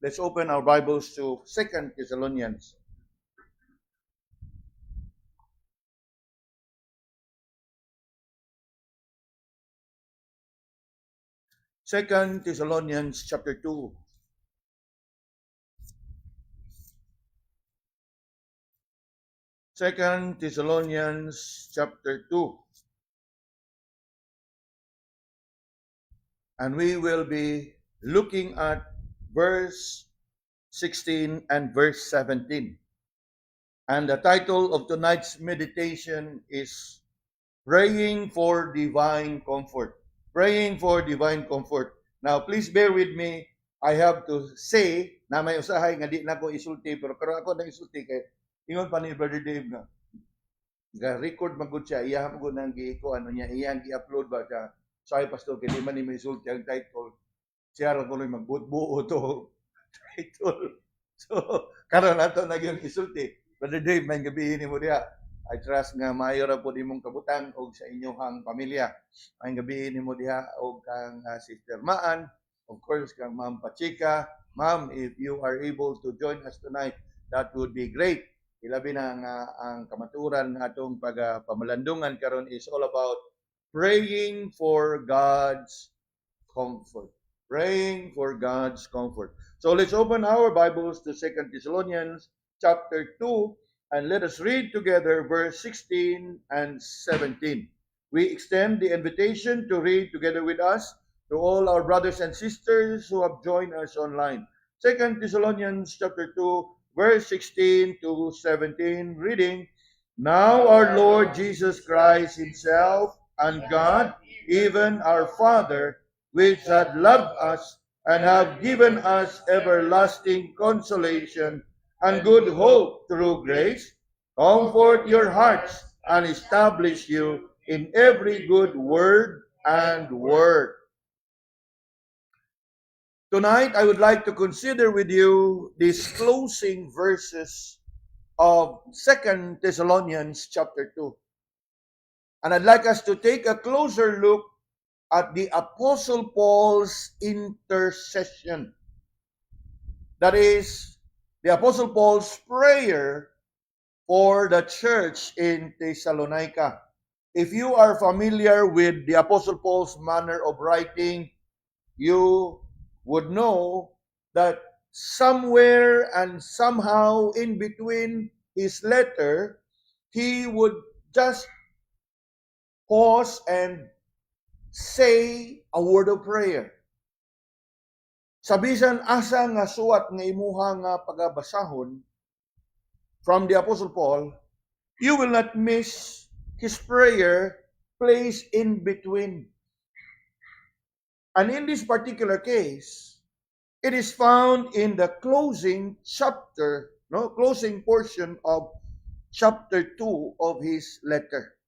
Let's open our Bibles to 2 Thessalonians. Second Thessalonians chapter 2. Second Thessalonians chapter 2. And we will be looking at verse 16 and verse 17. And the title of tonight's meditation is Praying for Divine Comfort. Praying for Divine Comfort. Now, please bear with me. I have to say na may usahay nga di na ko isulti, pero ako na isulti kay ingon pa ni Brother Dave na record magud siya, iya mo nang giiko ano niya, iyang gi-upload ba siya. Sorry pastor, kay di man ni isulti ang title. Siya ra kuno magbuot-buo to title. So, karon nato na gyud isulti. Brother Dave, may gabi ni mo diha. I trust nga maayo ra po nimong kabutan og sa inyong pamilya. May gabi nimo diha og kang Sister Maan, of course kang Ma'am Pachika. Ma'am, if you are able to join us tonight, that would be great. Ilabi na nga ang kamaturan ng atong pamalandungan karon is all about praying for God's comfort. Praying for God's comfort. So let's open our Bibles to 2 Thessalonians chapter 2. And let us read together verse 16 and 17. We extend the invitation to read together with us to all our brothers and sisters who have joined us online. 2 Thessalonians chapter 2, verse 16 to 17, reading, Now our Lord Jesus Christ himself and God, even our Father, which had loved us and have given us everlasting consolation and good hope through grace, comfort your hearts and establish you in every good word and word. Tonight, I would like to consider with you these closing verses of 2 Thessalonians chapter 2. And I'd like us to take a closer look at the Apostle Paul's intercession. That is, the Apostle Paul's prayer for the church in Thessalonica. If you are familiar with the Apostle Paul's manner of writing, you would know that somewhere and somehow in between his letter, he would just pause and say a word of prayer. Sa bisan asa nga suwat nga imuha nga pagabasahon from the Apostle Paul, you will not miss his prayer placed in between. And in this particular case, it is found in the closing portion of chapter 2 of his letter.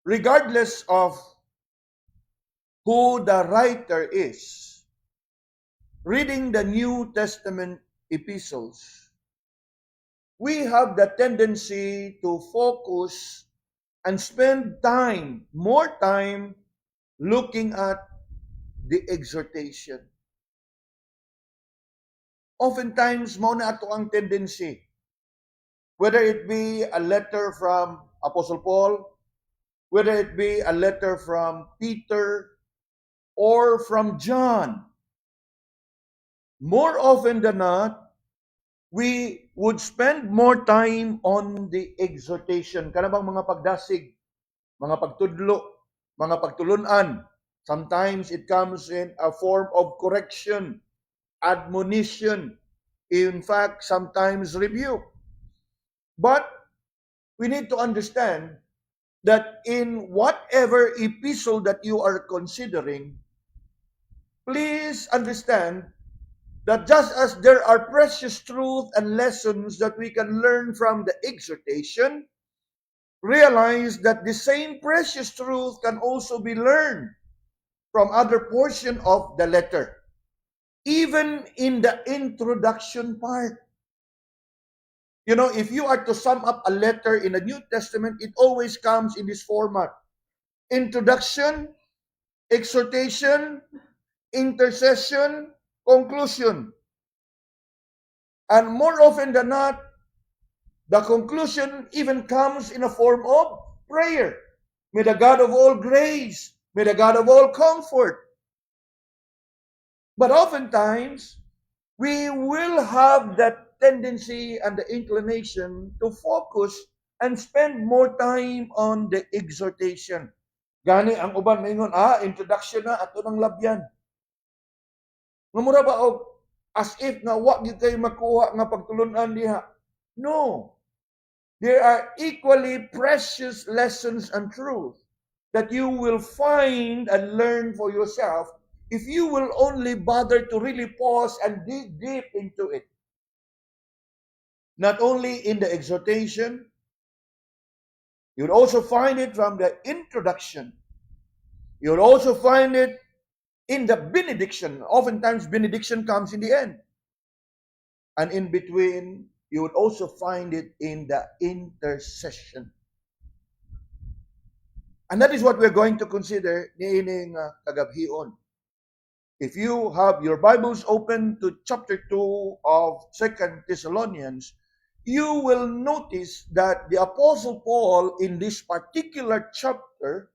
Regardless of who the writer is, reading the New Testament epistles, we have the tendency to focus and spend more time looking at the exhortation. Oftentimes, mao na ato ang tendency, whether it be a letter from Apostle Paul, whether it be a letter from Peter, or from John. More often than not, we would spend more time on the exhortation. Kanabang mga pagdasig, mga pagtudlo, mga pagtulunan. Sometimes it comes in a form of correction, admonition, in fact, sometimes rebuke. But we need to understand that in whatever epistle that you are considering, please understand that just as there are precious truths and lessons that we can learn from the exhortation, realize that the same precious truth can also be learned from other portion of the letter, even in the introduction part. You know, if you are to sum up a letter in the New Testament, it always comes in this format: introduction, exhortation, intercession, conclusion. And more often than not, the conclusion even comes in a form of prayer. May the God of all grace, may the God of all comfort. But oftentimes, we will have that tendency and the inclination to focus and spend more time on the exhortation. Gani ang uban maingon, introduction na ato ng labyan. Ngamura ba og as if na wa gyud kay makuha nga pagtulunan diha? No. There are equally precious lessons and truths that you will find and learn for yourself if you will only bother to really pause and dig deep into it. Not only in the exhortation, you'll also find it from the introduction. You'll also find it in the benediction. Oftentimes, benediction comes in the end. And in between, you would also find it in the intercession. And that is what we're going to consider niining kagabhion. If you have your Bibles open to chapter 2 of 2 Thessalonians, you will notice that the Apostle Paul in this particular chapter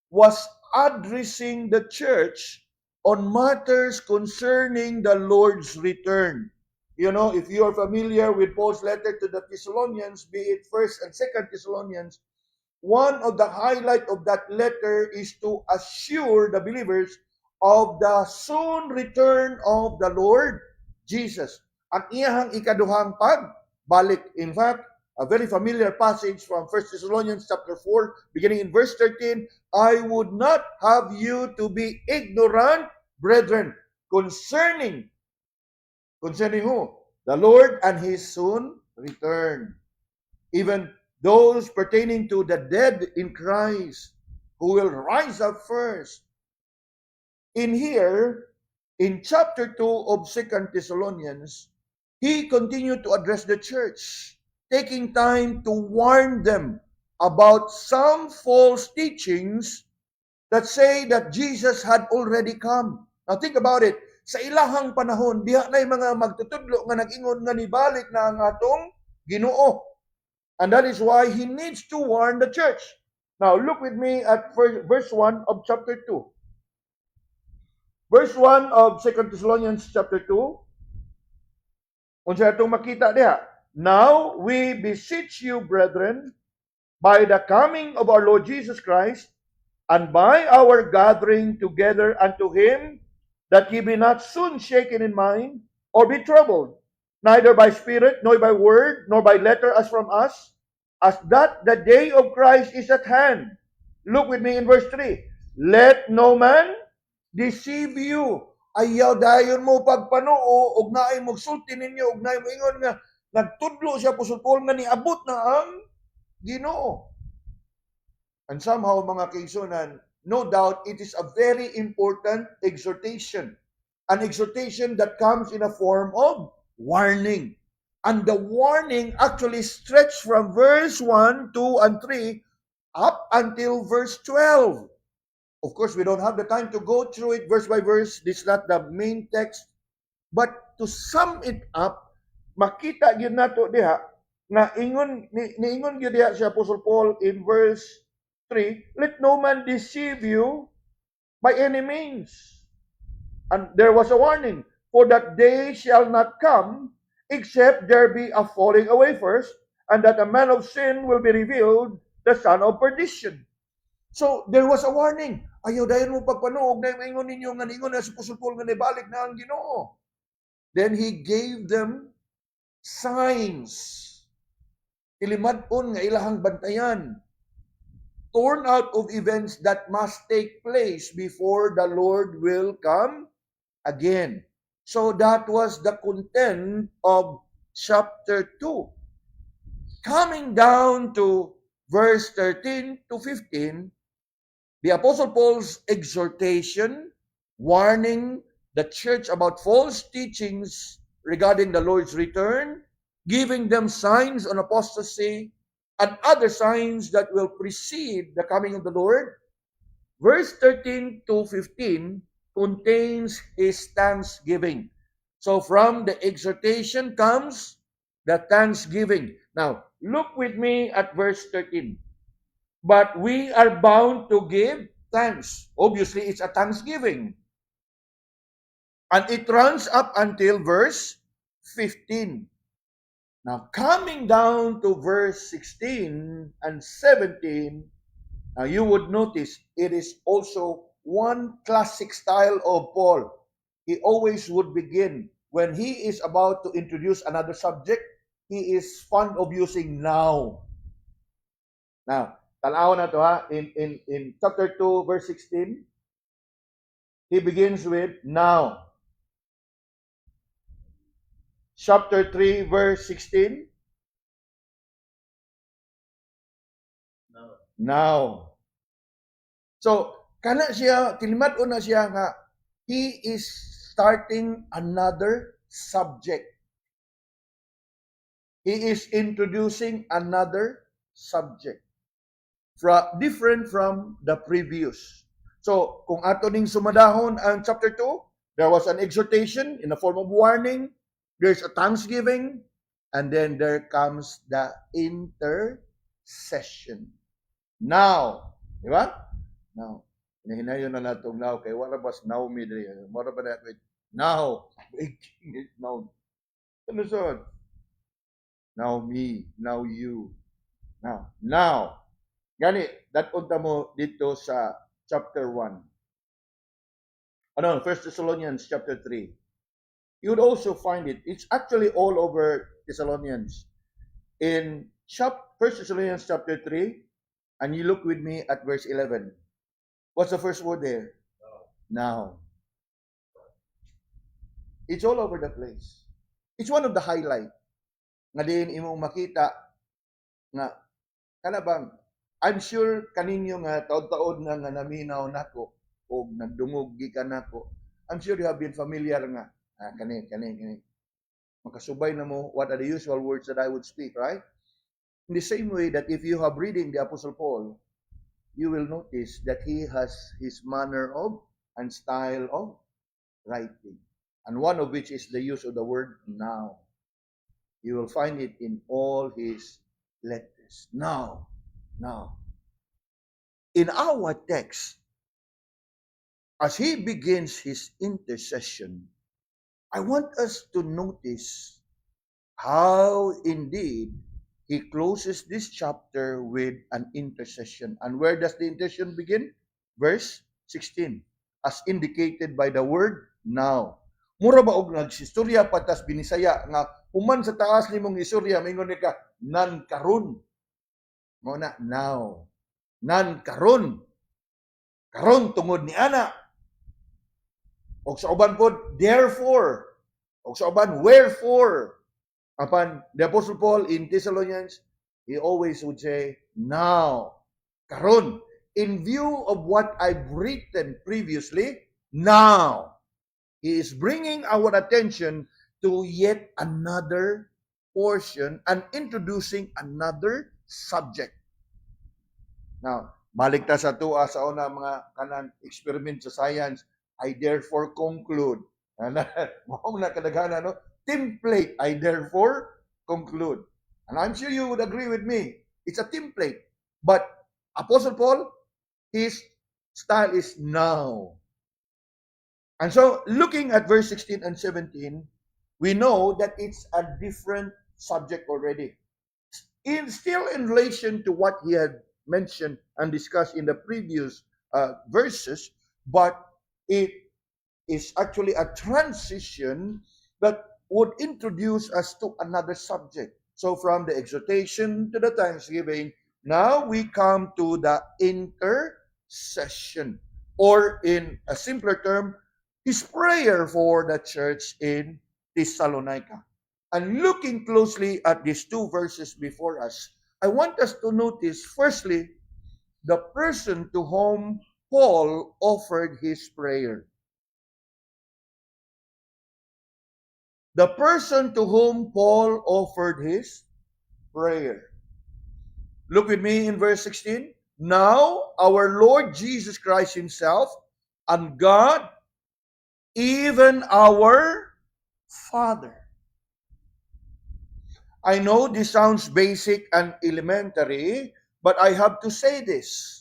was addressing the church on matters concerning the Lord's return. You know, if you are familiar with Paul's letter to the Thessalonians, be it 1st and 2nd Thessalonians, one of the highlight of that letter is to assure the believers of the soon return of the Lord Jesus. Ang iyahang ikaduhang pagbalik. In fact, a very familiar passage from 1 Thessalonians chapter 4, beginning in verse 13, I would not have you to be ignorant, brethren, concerning who? The Lord and His soon return. Even those pertaining to the dead in Christ, who will rise up first. In here, in chapter 2 of 2 Thessalonians, he continued to address the church, taking time to warn them about some false teachings that say that Jesus had already come. Now think about it. Sa ilahang panahon, diha na yung mga magtutudlo nga nag-ingon nga nibalik na ang atong Ginoo. And that is why he needs to warn the church. Now look with me at verse 1 of chapter 2. Verse 1 of 2 Thessalonians chapter 2. Unsa atong makita diha? Now we beseech you, brethren, by the coming of our Lord Jesus Christ, and by our gathering together unto Him, that ye be not soon shaken in mind, or be troubled, neither by spirit, nor by word, nor by letter as from us, as that the day of Christ is at hand. Look with me in verse 3. Let no man deceive you. Ayaw dayon mo pagpanoo, og naay magsulti ninyo, og naay moingon nga, nagtudlo siya pusol-pol nga niabot na ang Ginoo. And somehow, mga kaigsunan, no doubt, it is a very important exhortation. An exhortation that comes in a form of warning. And the warning actually stretched from verse 1, 2, and 3 up until verse 12. Of course, we don't have the time to go through it verse by verse. This is not the main text. But to sum it up, makita yun nato diha, na niingon yun diha si Apostle Paul in verse 3, let no man deceive you by any means. And there was a warning, for that day shall not come, except there be a falling away first, and that a man of sin will be revealed, the son of perdition. So, there was a warning. Ayaw dayon mo pagpanuog, dahil maingon ninyo nga ningon na si Apostle Paul nga nibalik na ang Ginoo. Then he gave them signs. Ilimad-on nga ilahang bantayan. Torn out of events that must take place before the Lord will come again. So that was the content of chapter 2. Coming down to verse 13 to 15, the Apostle Paul's exhortation, warning the church about false teachings regarding the Lord's return, giving them signs on apostasy, and other signs that will precede the coming of the Lord. Verse 13 to 15 contains his thanksgiving. So from the exhortation comes the thanksgiving. Now, look with me at verse 13. But we are bound to give thanks. Obviously, it's a thanksgiving. And it runs up until verse 15. Now, coming down to verse 16 and 17, now you would notice it is also one classic style of Paul. He always would begin when he is about to introduce another subject, he is fond of using now. Now, tanaw na to ha, in chapter 2, verse 16, he begins with now. Chapter 3, verse 16, now. So, kana siya, tilimadon na siya nga, he is starting another subject. He is introducing another subject. Different from the previous. So, kung ato ning sumadahon ang chapter 2, there was an exhortation in the form of warning, there's a thanksgiving, and then there comes the intercession. Now, di ba? Now, hinahinayon na natong now, kay wala bas now me diri. Mora ba na now, breaking it now. Ano sod? Now me, now you. Now. Gani, datunta mo dito sa chapter 1. 1 Thessalonians chapter 3. You would also find it. It's actually all over Thessalonians. In 1 Thessalonians chapter 3, and you look with me at verse 11. What's the first word there? Now. It's all over the place. It's one of the highlight. Nga din imong makita nga kanabang I'm sure kaninyo nga taon-taon nga naminaw nako o nagdungog gikan nako. I'm sure you have been familiar nga kani. Makasubay na mo what are the usual words that I would speak, right? In the same way that if you have reading the Apostle Paul, you will notice that he has his manner of and style of writing. And one of which is the use of the word now. You will find it in all his letters. Now. In our text, as he begins his intercession, I want us to notice how indeed he closes this chapter with an intercession. And where does the intercession begin? Verse 16, as indicated by the word now. Mura ba og nagsistorya patas binisaya nga human sa taas nimong istorya mingon ni ka nan karon. Mo na now. Nan karon. Karon tungod ni ana. Og sa uban pod therefore. Og sa uban wherefore. Upon the Apostle Paul in Thessalonians, he always would say, now, karon, in view of what I've written previously, now, he is bringing our attention to yet another portion and introducing another subject. Now, balik ta sa tuwa sa una mga kanan experiment sa science, I therefore conclude. Mao na kadaghanan no? Template, I therefore conclude. And I'm sure you would agree with me. It's a template. But Apostle Paul, his style is now. And so, looking at verse 16 and 17, we know that it's a different subject already. Still in relation to what he had mentioned and discussed in the previous verses, but it is actually a transition that would introduce us to another subject. So from the exhortation to the thanksgiving, now we come to the intercession, or in a simpler term, his prayer for the church in Thessalonica. And looking closely at these two verses before us, I want us to notice, firstly, the person to whom Paul offered his prayer. The person to whom Paul offered his prayer. Look with me in verse 16. Now, our Lord Jesus Christ himself and God even our Father. I know this sounds basic and elementary, but I have to say this.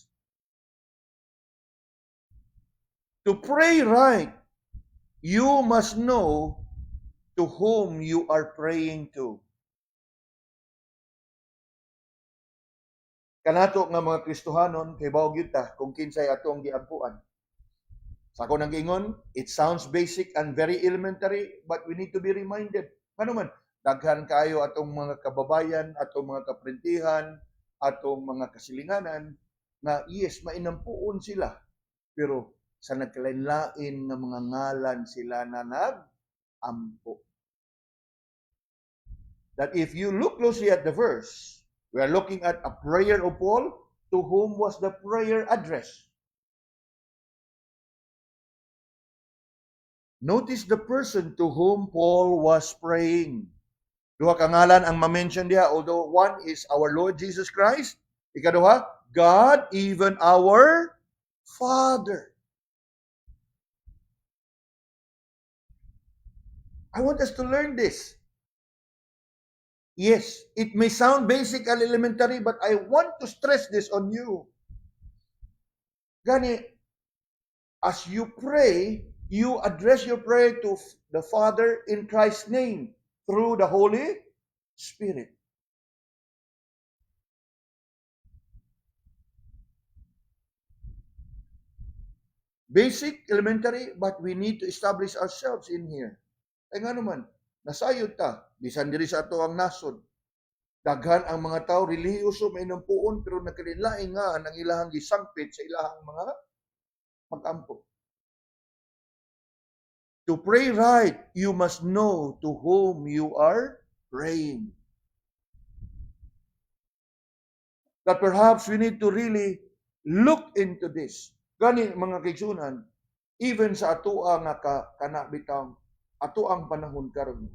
To pray right, you must know to whom you are praying to. Kanato nga mga Kristohanon, kay bawag yun ta, kung kinsay atong giampuan. Sa ako nang ingon, it sounds basic and very elementary, but we need to be reminded. Ano man, daghan kayo atong mga kababayan, atong mga kaprintihan, atong mga kasilinganan, na yes, mainampuon sila. Pero sa nagkalain-lain nga mga ngalan sila na nag-ampo. That if you look closely at the verse, we are looking at a prayer of Paul. To whom was the prayer addressed? Notice the person to whom Paul was praying. Duha ka ngalan ang ma-mention diha, although one is our Lord Jesus Christ. Ikaduha, God, even our Father. I want us to learn this. Yes, it may sound basic and elementary, but I want to stress this on you. Gani, as you pray, you address your prayer to the Father in Christ's name through the Holy Spirit. Basic, elementary, but we need to establish ourselves in here. Ay nga naman, nasayod ta, bisan diri sa ato ang nasod. Daghan ang mga tao relihiyoso may nampuon pero nagkalilain nga ang ilahang gisangpit sa ilahang mga mag-ampo. To pray right, you must know to whom you are praying. That perhaps we need to really look into this. Gani mga kaigsunan, even sa atoa nga kanabitang atoang panahon karon.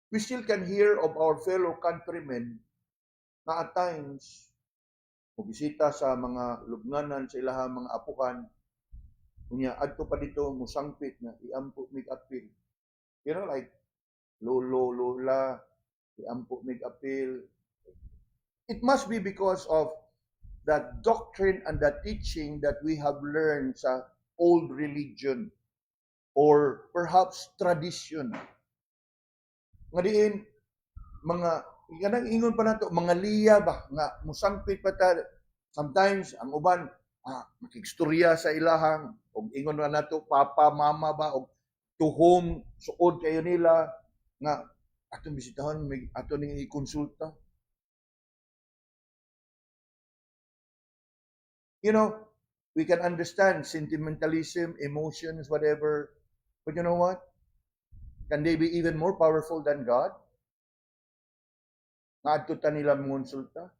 We still can hear of our fellow countrymen na at times bisita sa mga lubnganan sa ilahang mga apukan, unya adto pa dito musangpit na iampo mig apil. You know, like lolo, lola, iampo mig apil. It must be because of the doctrine and the teaching that we have learned sa old religion or perhaps tradition. Nga diin, mga kanang ingon pa nato mga liya ba nga musangpit pa ta. Sometimes ang uban makigstorya sa ilahang og ingon na nato papa mama ba og to whom suod kayo nila nga atong bisitahon ato ning i-konsulta. You know, we can understand sentimentalism, emotions, whatever, but you know what? Can they be even more powerful than God? Naadto ta nila monsulta.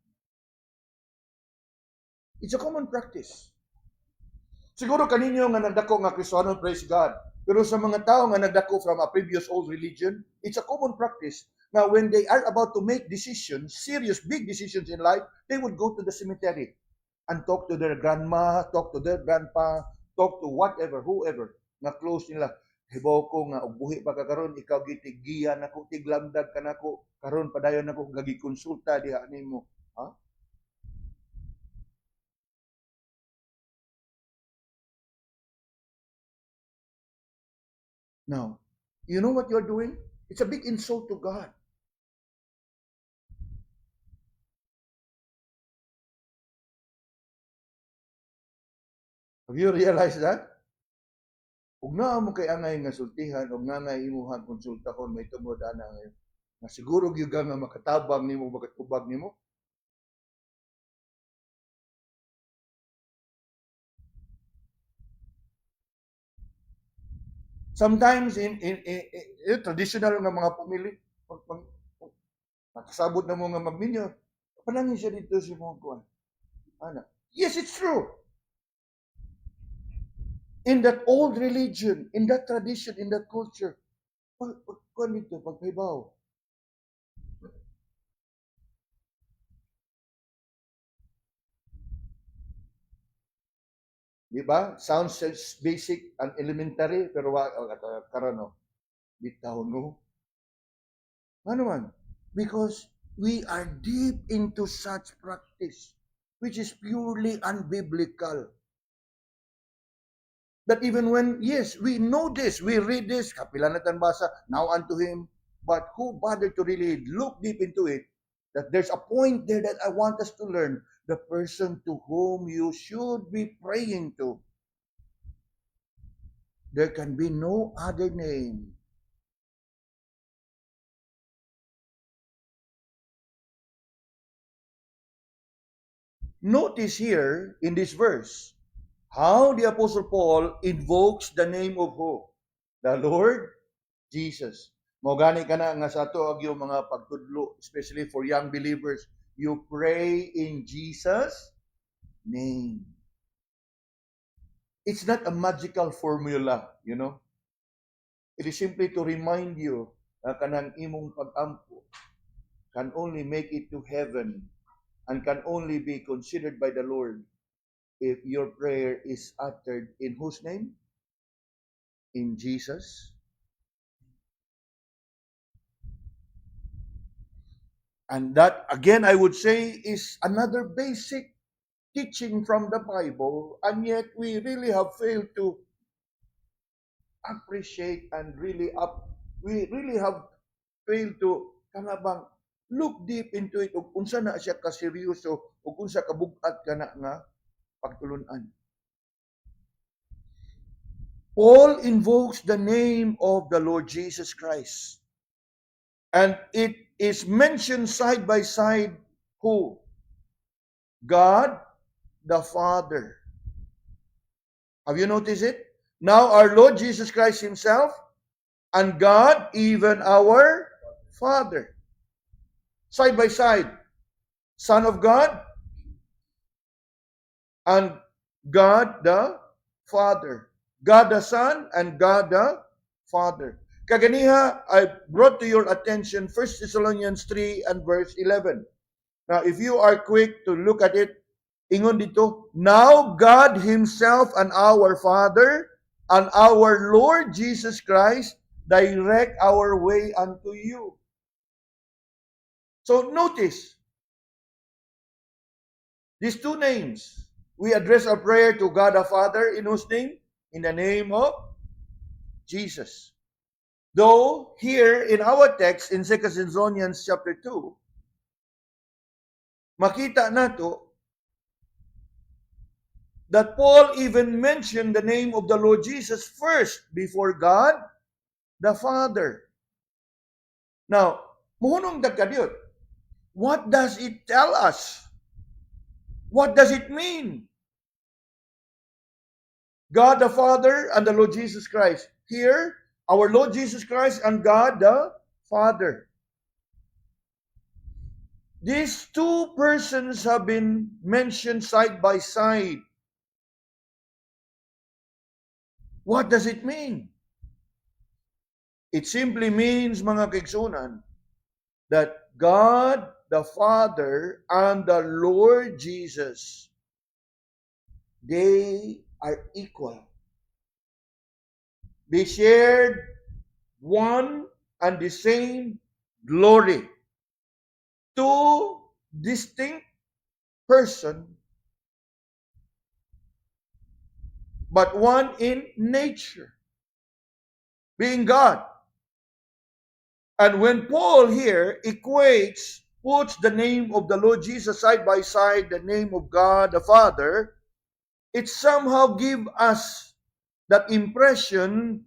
It's a common practice. Siguro kaninyo nga nagdako nga Kristiyano, praise God. Pero sa mga tao nga nagdako from a previous old religion, it's a common practice. Now, when they are about to make decisions, serious, big decisions in life, they would go to the cemetery and talk to their grandma, talk to their grandpa, talk to whatever, whoever, nga close nila. Hibaw ko nga, og buhi pa ka karon, ikaw gitiggiyan ako, tiglamdag ka nako, karon padayon nako gagikonsulta diha nimo. Ha? Now, you know what you're doing? It's a big insult to God. Have you realized that? Ug naa mo kay angay nga sultihan, ug nga imuhang konsultahon may tungod ana ngayon. Nga siguro gyud nga makatabang nimo makatubag nimo. Sometimes in traditional nga mga pamilya, nakasabot na mo nga magminyo, panangin siya dito si mga kuan. Ana. Yes, it's true. In that old religion, in that tradition, in that culture, kuan dito, pagpaybaw. Di ba? Sounds basic and elementary, pero karon no, bitaw no. Ano man? Because we are deep into such practice, which is purely unbiblical. That even when, yes, we know this, we read this, kapila natin basa, now unto him, but who bothered to really look deep into it, that there's a point there that I want us to learn, the person to whom you should be praying to. There can be no other name. Notice here in this verse, how the Apostle Paul invokes the name of who? The Lord Jesus. Mo gani ka na nga sa ato ag yung mga pagtudlo, especially for young believers, you pray in Jesus' name. It's not a magical formula, you know. It is simply to remind you na kanang imong pag-ampo can only make it to heaven and can only be considered by the Lord if your prayer is uttered in whose name? In Jesus. And that, again, I would say, is another basic teaching from the Bible, and yet we really have failed to appreciate and we really have failed to kanabang look deep into it ug unsa na siya kaseryoso ug unsa kabug-at kana nga pagtulunan. Paul invokes the name of the Lord Jesus Christ. And it is mentioned side by side who? God the Father. Have you noticed it? Now our Lord Jesus Christ himself and God, even our Father. Side by side. Son of God and God the Father. God the Son and God the Father. Kaganiha, I brought to your attention 1 Thessalonians 3 and verse 11. Now, if you are quick to look at it, ingon dito, now God Himself and our Father and our Lord Jesus Christ direct our way unto you. So notice, these two names, we address our prayer to God the Father in whose name? In the name of Jesus. Though here in our text in 2 Thessalonians chapter 2, makita nato that Paul even mentioned the name of the Lord Jesus first before God the Father. Now, muhunong dagkadyot, what does it tell us? What does it mean? God the Father and the Lord Jesus Christ. Here, our Lord Jesus Christ and God the Father. These two persons have been mentioned side by side. What does it mean? It simply means, mga kaigsunan, that God the Father and the Lord Jesus, they are equal. They shared one and the same glory. Two distinct persons, but one in nature, being God. And when Paul here puts the name of the Lord Jesus side by side, the name of God the Father, it somehow gives us that impression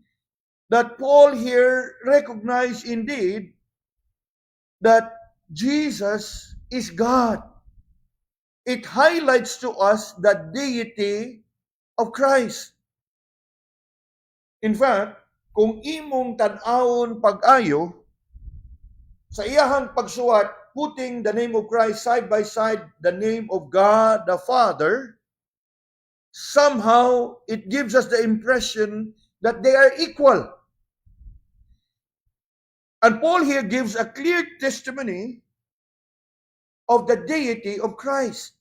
that Paul here recognized indeed that Jesus is God. It highlights to us the deity of Christ. In fact, kung imong tan-awon pag-ayo, sa iyahang pagsuwat, putting the name of Christ side by side the name of God the Father, somehow it gives us the impression that they are equal. And Paul here gives a clear testimony of the deity of Christ.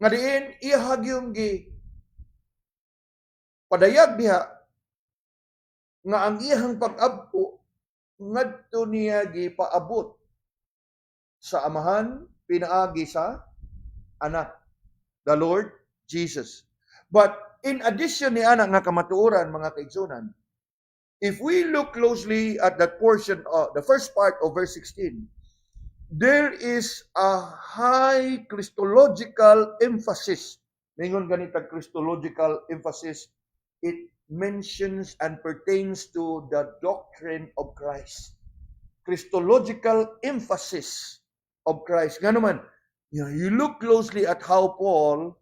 Nga diin, iyahag yung padayag diha, nga ang iyahang pag-abpo, ngadto niya gipaabot sa amahan, pinaagi sa anak, the Lord Jesus. But in addition ni anak nga kamatuoran, mga kaigsunan, if we look closely at that portion, the first part of verse 16, there is a high Christological emphasis. Mingon ganitag Christological emphasis, it mentions and pertains to the doctrine of Christ. Christological emphasis of Christ. Nga naman, you look closely at how Paul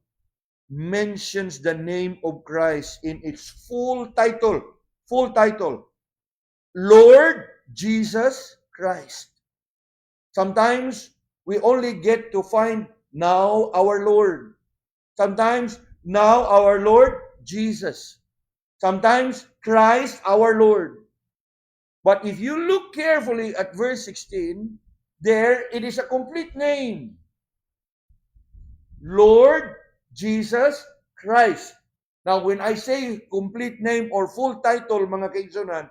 mentions the name of Christ in its full title, Lord Jesus Christ. Sometimes we only get to find now our Lord. Sometimes now our Lord Jesus. Sometimes Christ our Lord. But if you look carefully at verse 16, there it is a complete name. Lord Jesus Christ. Now, when I say complete name or full title, mga kaigsunan,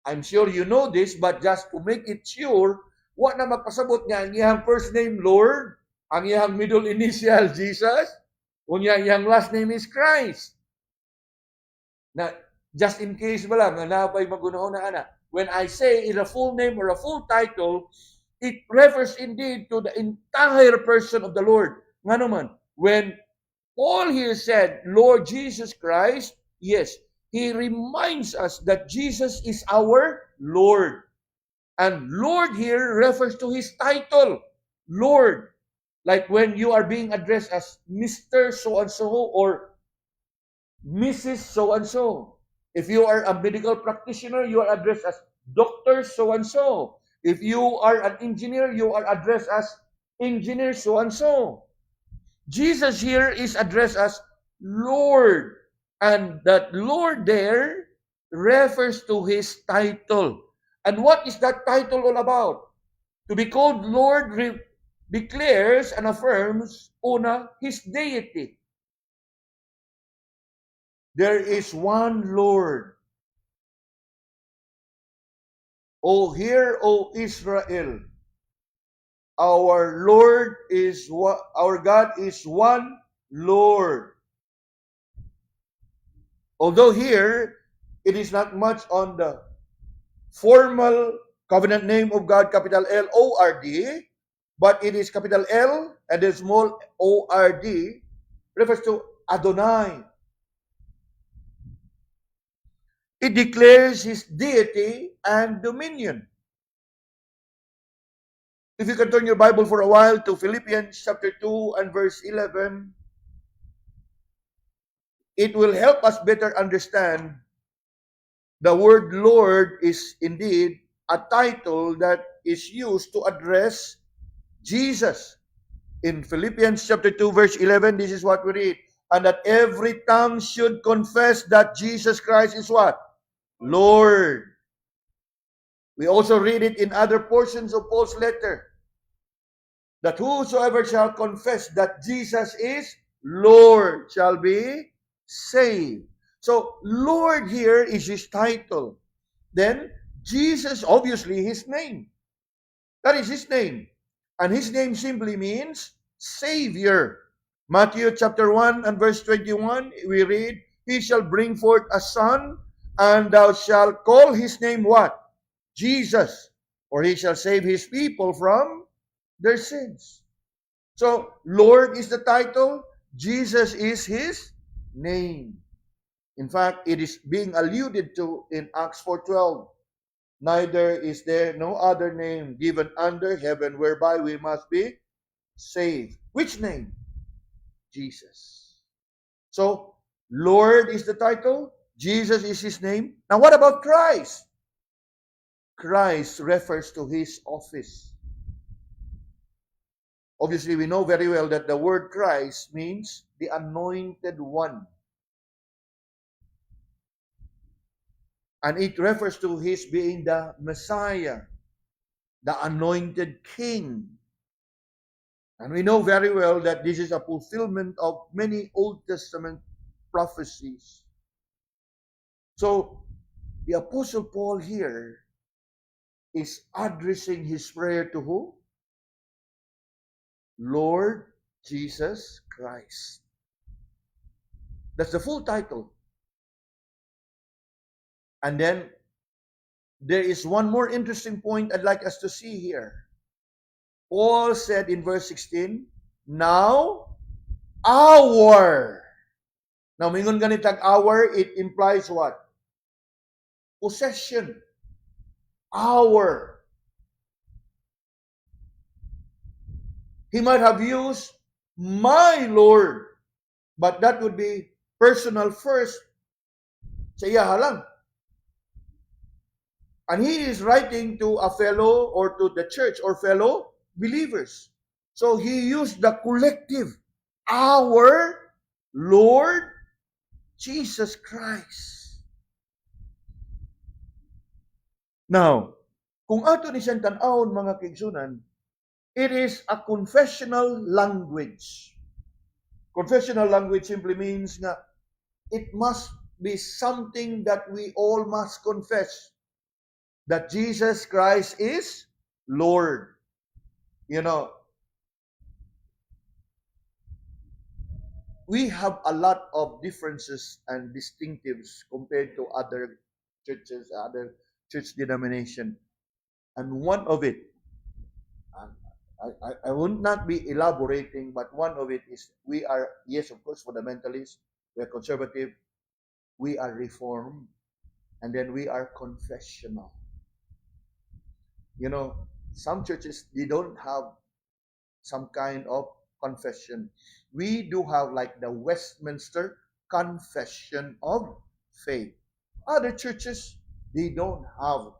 I'm sure you know this, but just to make it sure, wa na magpasabot niya ang iyang first name, Lord, ang iyang middle initial, Jesus, unya iyang last name is Christ. Na, just in case ba lang, na napay magunahon na anak, when I say in a full name or a full title, it refers indeed to the entire person of the Lord. Nga naman, when Paul here said, Lord Jesus Christ, yes, he reminds us that Jesus is our Lord. And Lord here refers to his title, Lord. Like when you are being addressed as Mr. So-and-so or Mrs. So-and-so. If you are a medical practitioner, you are addressed as Dr. So-and-so. If you are an engineer, you are addressed as Engineer so-and-so. Jesus here is addressed as Lord. And that Lord there refers to his title. And what is that title all about? To be called Lord declares and affirms, una, his deity. There is one Lord. O hear, O Israel, our Lord is our God is one Lord. Although here it is not much on the formal covenant name of God, capital L-O-R-D, but it is capital L and then small O-R-D, refers to Adonai. It declares his deity and dominion. If you can turn your Bible for a while to Philippians chapter 2 and verse 11, it will help us better understand the word Lord is indeed a title that is used to address Jesus. In Philippians chapter 2 verse 11, this is what we read. And that every tongue should confess that Jesus Christ is what? Lord. We also read it in other portions of Paul's letter. That whosoever shall confess that Jesus is Lord shall be saved. So, Lord here is his title. Then, Jesus, obviously, his name. That is his name. And his name simply means Savior. Matthew chapter 1 and verse 21, we read, He shall bring forth a son, and thou shalt call his name what? Jesus. For he shall save his people from their sins. So, Lord is the title, Jesus is his name. In fact, it is being alluded to in Acts 4:12. Neither is there no other name given under heaven whereby we must be saved. Which name? Jesus. So, Lord is the title, Jesus is his name. Now, what about Christ? Christ refers to his office. Obviously, we know very well that the word Christ means the anointed one. And it refers to his being the Messiah, the anointed king. And we know very well that this is a fulfillment of many Old Testament prophecies. So, the Apostle Paul here is addressing his prayer to who? Lord Jesus Christ. That's the full title. And then, there is one more interesting point I'd like us to see here. Paul said in verse 16, now, our. Now, mingon ganitag our, it implies what? Possession. Our. He might have used my Lord, but that would be personal first. Sa iya lang. And he is writing to a fellow or to the church or fellow believers. So he used the collective, our Lord Jesus Christ. Now, kung ato ni siyang tan-awon mga kaigsunan, it is a confessional language. Confessional language simply means nga it must be something that we all must confess. That Jesus Christ is Lord. You know, we have a lot of differences and distinctives compared to other churches, other church denomination. And one of it, I would not be elaborating, but one of it is we are, yes, of course, fundamentalists, we are conservative, we are reformed, and then we are confessional. You know, some churches, they don't have some kind of confession. We do have like the Westminster Confession of Faith. Other churches, they don't have.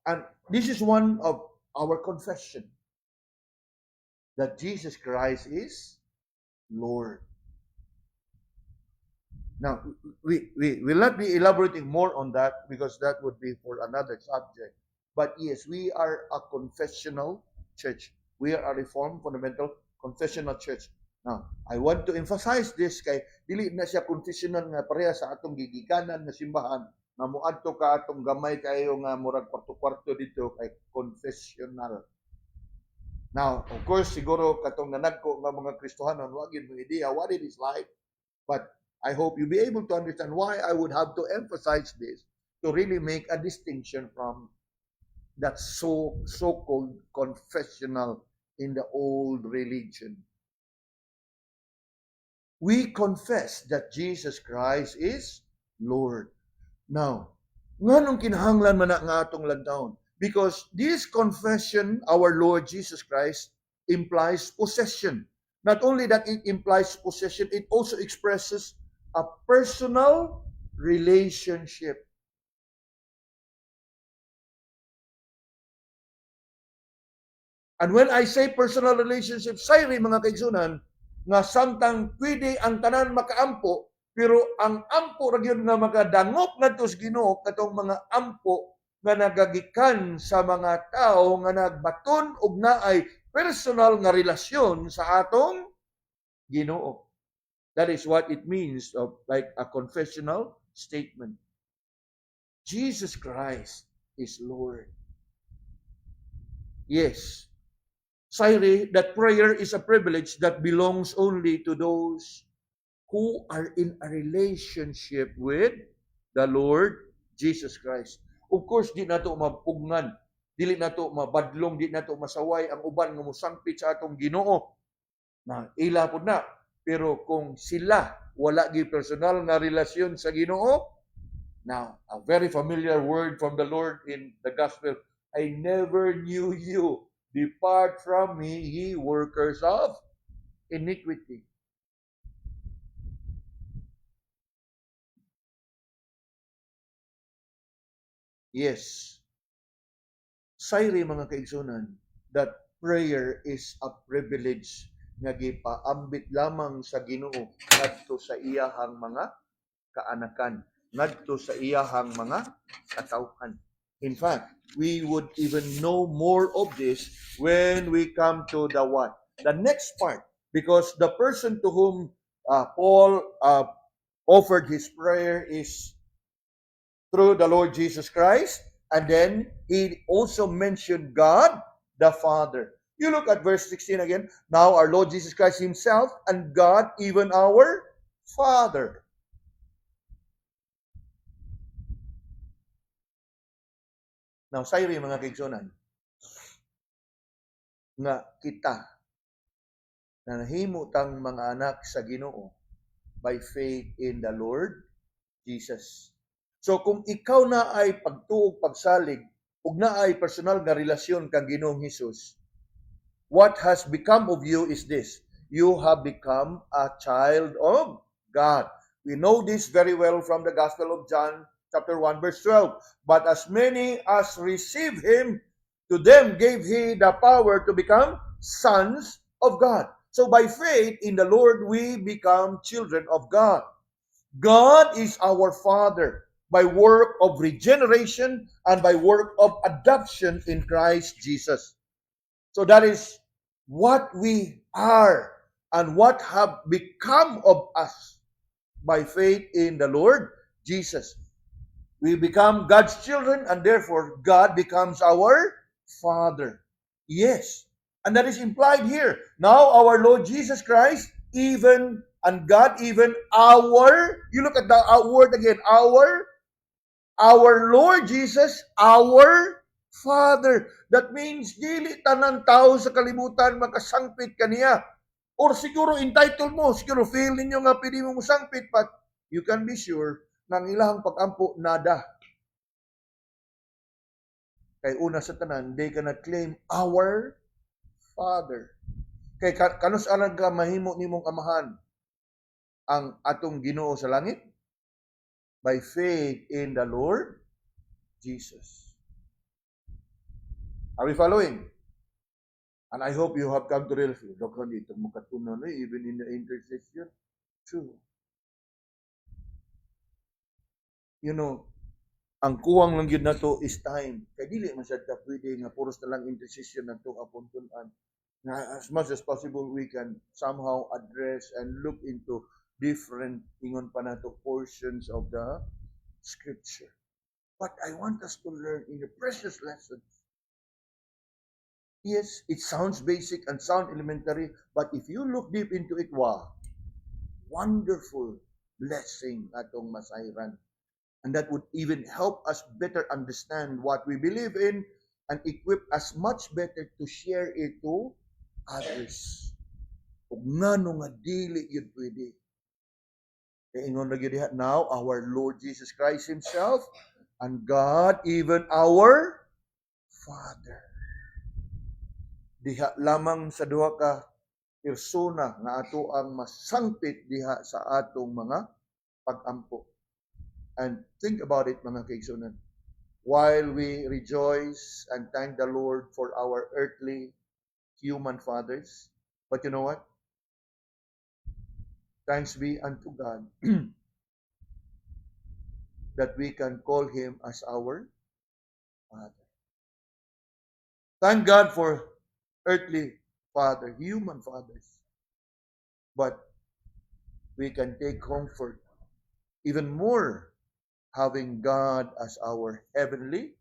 And this is one of our confession. That Jesus Christ is Lord. Now, we will not be elaborating more on that because that would be for another subject. But yes, we are a confessional church. We are a Reformed Fundamental Confessional Church. Now, I want to emphasize this kay dili na siya confessional nga pareha sa atong gigikanan nga simbahan na muadto ka atong gamay kayo nga murag kwarto-kwarto dito kay confessional. Now, of course, siguro katong nanagko nga mga Kristohanon wa gyud mo idea what it is like. But I hope you'll be able to understand why I would have to emphasize this to really make a distinction from that so-called confessional in the old religion. We confess that Jesus Christ is Lord. Now, nganong kinahanglan man na nga atong lantawon? Because this confession, our Lord Jesus Christ, implies possession. Not only that it implies possession, it also expresses a personal relationship. And when I say personal relationship, sayri mga kaigsunan, nga samtang pwede ang tanan makaampo, pero ang ampo ra gyud nga makadangop ngadto sa Ginoo katong mga ampo nga nagagikan sa mga tao nga nagbaton og naay personal nga relasyon sa atong Ginoo. That is what it means of like a confessional statement. Jesus Christ is Lord. Yes. Sayri, that prayer is a privilege that belongs only to those who are in a relationship with the Lord Jesus Christ. Of course, di nato mapugnan, dili nato mabadlong, di nato masaway ang uban nga mosangpit sa atong Ginoo. Na ila pud na. Pero kung sila wala gi personal nga relasyon sa Ginoo, now a very familiar word from the Lord in the gospel, I never knew you. Depart from me, ye workers of iniquity. Yes. Sayri mga kaigsunan, that prayer is a privilege nga gipaambit lamang sa Ginoo ngadto sa iyahang mga kaanakan, ngadto sa iyahang mga katawhan. In fact, we would even know more of this when we come to the what? The next part. Because the person to whom Paul offered his prayer is through the Lord Jesus Christ. And then he also mentioned God the Father. You look at verse 16 again. Now our Lord Jesus Christ himself and God, even our Father. Now, sayri mga kaigsonan, nga kita na nahimo tang mga anak sa Ginoo by faith in the Lord Jesus. So kung ikaw na ay pagtuog pagsalig ug na ay personal nga relasyon kang Ginoong Hesus, what has become of you is this: you have become a child of God. We know this very well from the Gospel of John chapter 1 verse 12. But as many as receive him, to them gave he the power to become sons of God. So by faith in the Lord, we become children of God. God is our Father by work of regeneration and by work of adoption in Christ Jesus. So that is what we are and what have become of us by faith in the Lord Jesus. We become God's children, and therefore God becomes our Father. Yes. And that is implied here. Now our Lord Jesus Christ, even, and God, even our, you look at the word again, our Lord Jesus, our Father. That means, dili tanan tao sa kalibutan makasangpit kaniya. Or siguro entitled mo, siguro feel ninyo nga pwede mo musangpit, but you can be sure ng ilahang pag-ampo, nada. Kay una sa tanan, they cannot claim our Father. Kay kanus alang ka mahimo nimong amahan ang atong Ginoo sa langit? By faith in the Lord Jesus. Are we following? And I hope you have come to realize, Dokon, ito mo katunan, even in the intercession. True. You know, ang kuwang lang yun na to is time. Kaya dili man siya pwede nga puros na lang intercession na to apuntunan. As much as possible, we can somehow address and look into different ingon pa nato portions of the scripture. But I want us to learn in the precious lessons. Yes, it sounds basic and sound elementary, but if you look deep into it, wow, wonderful blessing atong masayran. And that would even help us better understand what we believe in and equip us much better to share it to others. Ug ngano nga dili yun pwede. Kaya ingon lagi diha, now our Lord Jesus Christ himself and God, even our Father. Diha lamang sa duha ka persona nga ato ang masangpit diha sa atong mga pag-ampo. And think about it, mga kaigsunan. While we rejoice and thank the Lord for our earthly human fathers, but you know what? Thanks be unto God that we can call him as our Father. Thank God for earthly father, human fathers. But we can take comfort even more having God as our heavenly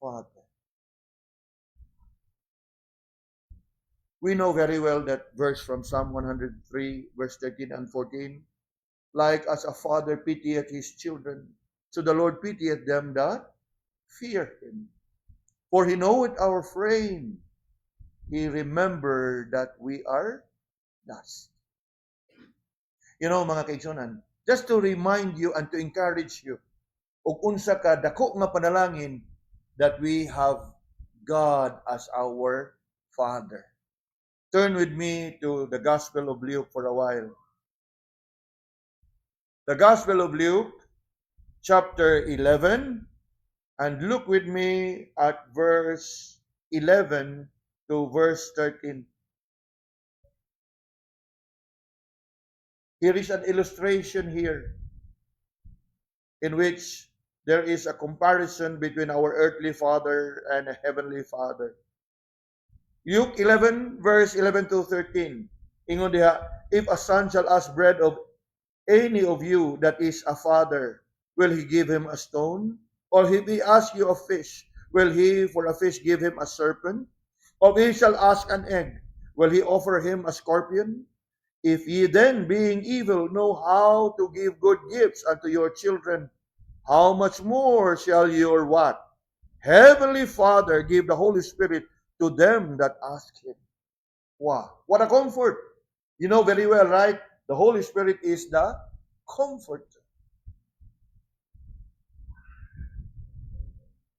Father. We know very well that verse from Psalm 103, verse 13 and 14, like as a father pitieth his children, so the Lord pitieth them that fear him. For he knoweth our frame, he remembered that we are dust. You know, mga kaigsunan, just to remind you and to encourage you, ug unsa ka dako nga panalangin that we have God as our Father. Turn with me to the Gospel of Luke for a while. The Gospel of Luke, chapter 11, and look with me at verse 11 to verse 13. Here is an illustration here in which there is a comparison between our earthly father and a heavenly father. Luke 11, verse 11 to 13. Ingon diha, if a son shall ask bread of any of you that is a father, will he give him a stone? Or if he ask you a fish, will he for a fish give him a serpent? Or if he shall ask an egg, will he offer him a scorpion? If ye then, being evil, know how to give good gifts unto your children, how much more shall your what? Heavenly Father give the Holy Spirit to them that ask Him. Wow, what a comfort. You know very well, right? The Holy Spirit is the comforter.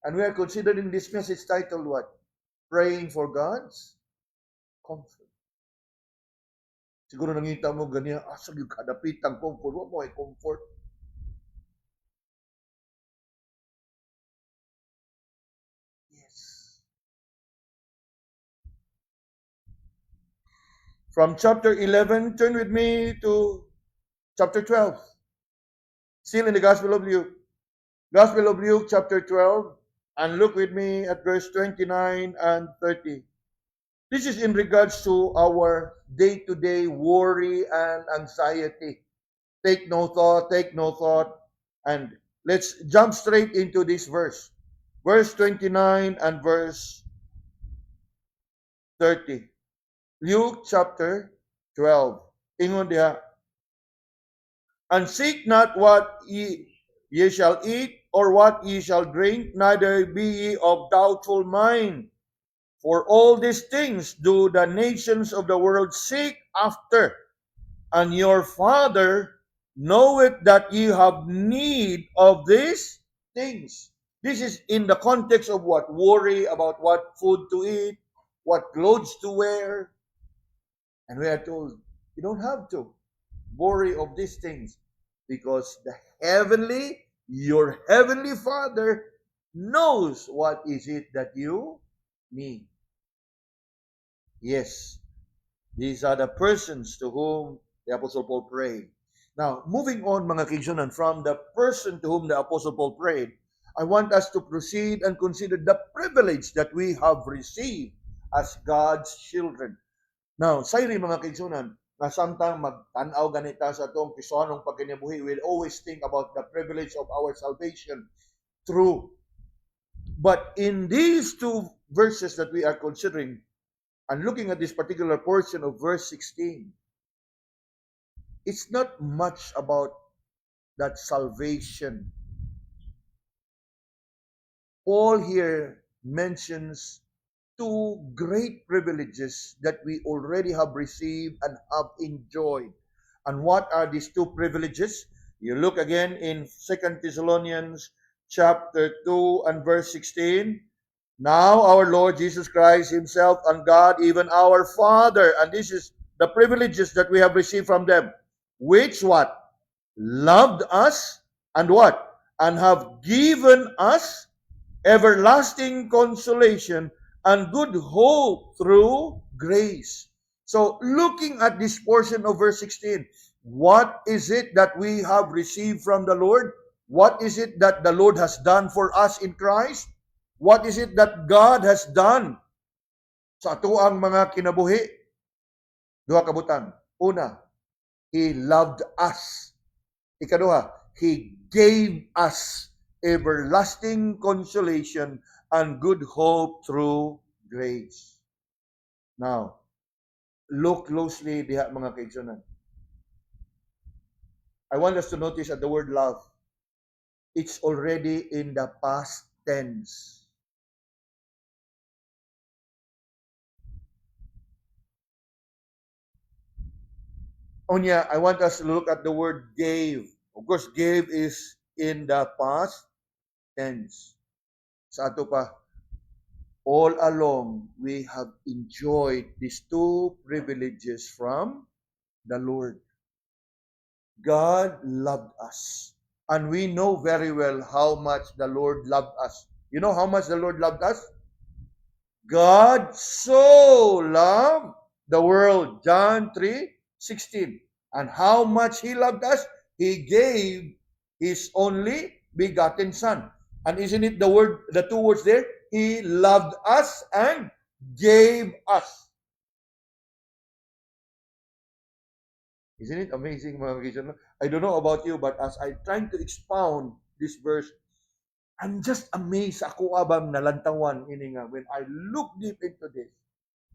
And we are considering this message titled what? Praying for God's comfort. Siguro nangita mo ganyan, asa yung kadapit ang comfort. What mo ay comfort? Yes. From chapter 11, turn with me to chapter 12. Still in the Gospel of Luke. Gospel of Luke, chapter 12, and look with me at verse 29 and 30. This is in regards to our day-to-day worry and anxiety. Take no thought, and let's jump straight into this verse. Verse 29 and verse 30. Luke chapter 12. Ingon diha, and seek not what ye shall eat, or what ye shall drink, neither be ye of doubtful mind. For all these things do the nations of the world seek after, and your Father knoweth that ye have need of these things. This is in the context of what? Worry about what food to eat, what clothes to wear. And we are told, you don't have to worry of these things, because your heavenly Father knows what is it that you need. Yes, these are the persons to whom the Apostle Paul prayed. Now, moving on mga kaibigan, from the person to whom the Apostle Paul prayed, I want us to proceed and consider the privilege that we have received as God's children. Now, sayri mga kaibigan, na samtang magtanaw ganita sa itong pisoanong pagkinabuhi, we'll always think about the privilege of our salvation. True. But in these two verses that we are considering, and looking at this particular portion of verse 16, it's not much about that salvation. Paul here mentions two great privileges that we already have received and have enjoyed. And what are these two privileges? You look again in 2 Thessalonians chapter 2 and verse 16. Now our Lord Jesus Christ Himself and God, even our Father, and this is the privileges that we have received from them, which what? Loved us, and what? And have given us everlasting consolation and good hope through grace. So, looking at this portion of verse 16, what is it that we have received from the Lord? What is it that the Lord has done for us in Christ? What is it that God has done sa atuang mga kinabuhi? Duha ka butang. Una, He loved us. Ikaduha, He gave us everlasting consolation and good hope through grace. Now, look closely diha mga kaigsoonan. I want us to notice at the word love. It's already in the past tense. Onya, I want us to look at the word gave. Of course, gave is in the past tense. Sa ato pa, all along, we have enjoyed these two privileges from the Lord. God loved us. And we know very well how much the Lord loved us. You know how much the Lord loved us? God so loved the world. John 3:16. And how much He loved us? He gave His only begotten Son. And isn't it the two words there? He loved us and gave us. Isn't it amazing, mga kaibigan? I don't know about you, but as I'm trying to expound this verse, I'm just amazed ako abang nalantawan ini nga when I look deep into this.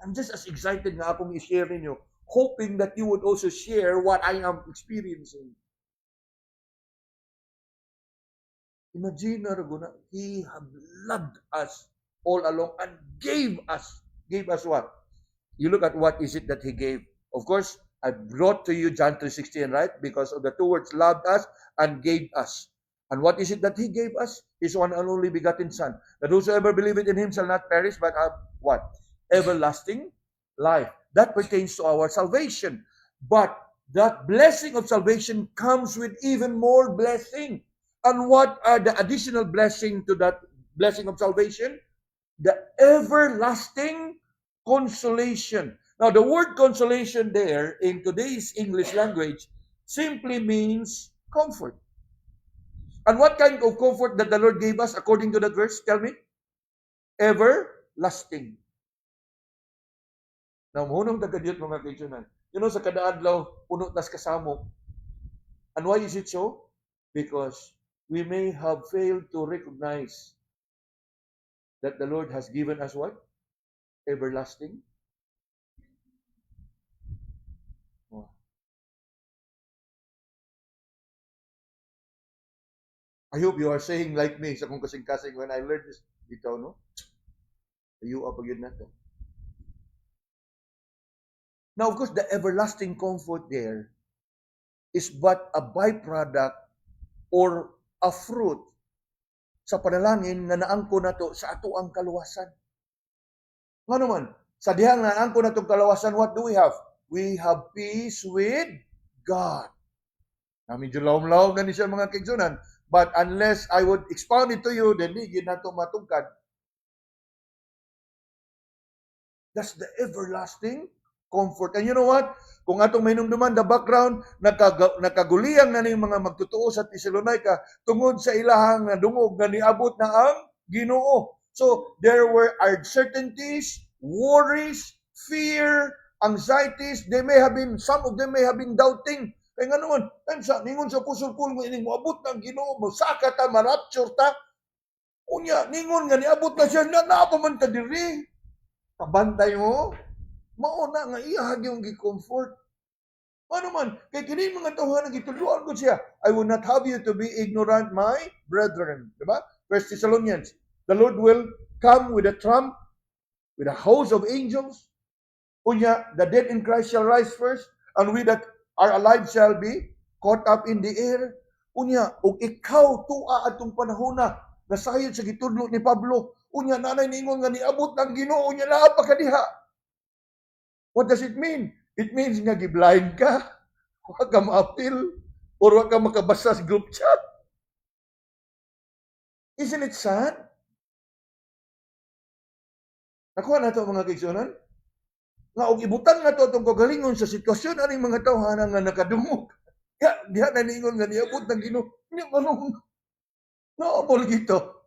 I'm just as excited nga akong i-share ninyo, hoping that you would also share what I am experiencing. Imagine na Raguna, He have loved us all along and gave us. Gave us what? You look at what is it that He gave. Of course, I brought to you John 3:16, right? Because of the two words, loved us and gave us. And what is it that He gave us? His one and only begotten Son. That whosoever believeth in Him shall not perish, but have what? Everlasting life. That pertains to our salvation. But that blessing of salvation comes with even more blessing. And what are the additional blessing to that blessing of salvation? The everlasting consolation. Now, the word consolation there in today's English language simply means comfort. And what kind of comfort that the Lord gave us according to that verse? Tell me. Everlasting. Now, munong tagadyot mga kaibigan. You know, sa kadaadlaw, puno tas kasamo. And why is it so? Because we may have failed to recognize that the Lord has given us what? Everlasting. I hope you are saying like me sa kung kasing-kasing when I learned this. Ito, no? Ayo apag yun nato. Now, of course, the everlasting comfort there is but a byproduct or a fruit sa panalangin na naangko nato sa ato ang kaluwasan. Nga naman, sa dihang naangko natong kaluwasan, what do we have? We have peace with God. Na medyo lawom-lawom na ni siya mga kaigsunan. But unless I would expound it to you, then di nato matungkad. That's the everlasting comfort. And you know what? Kung atong mainumduman, the background, nakaguliyang na ni mga magtutuo sa Thessalonica tungod sa ilahang dungog na niabot na ang Ginoo. So, there were uncertainties, worries, fear, anxieties. Some of them may have been doubting. Kaya nga naman, ningon sa Apostle Paul, ining moabot ng Ginoo, masaka ta, marapture ta. Unya, ningon nga niabot na siya, napaman ta diri. Kabantay mo, mauna nga iyahag yung gi-comfort. Ano man, kay kini mga tawhan nga gituluan ko siya, I will not have you to be ignorant, my brethren. Diba? 1 Thessalonians, the Lord will come with a trump, with a host of angels. Unya, the dead in Christ shall rise first, and we that are alive shall be caught up in the air. Unya, ug ikaw tuwa atong panahon na nasayod sa gitudlo ni Pablo. Unya, nanay ningon nga niabot ng Ginoo, unya naa pa kadiha. What does it mean? It means nga giblind ka, wag ka ma-appeal, or wag ka makabasa sa group chat. Isn't it sad? Nakuha na ito mga kaigsunan? Nga og ibutang na ito itong kagalingon sa sitwasyon aning mga tawhanan nga nakadungog. Diha na ningon nga niabot ng Ginoo. Nya manong naabol gito.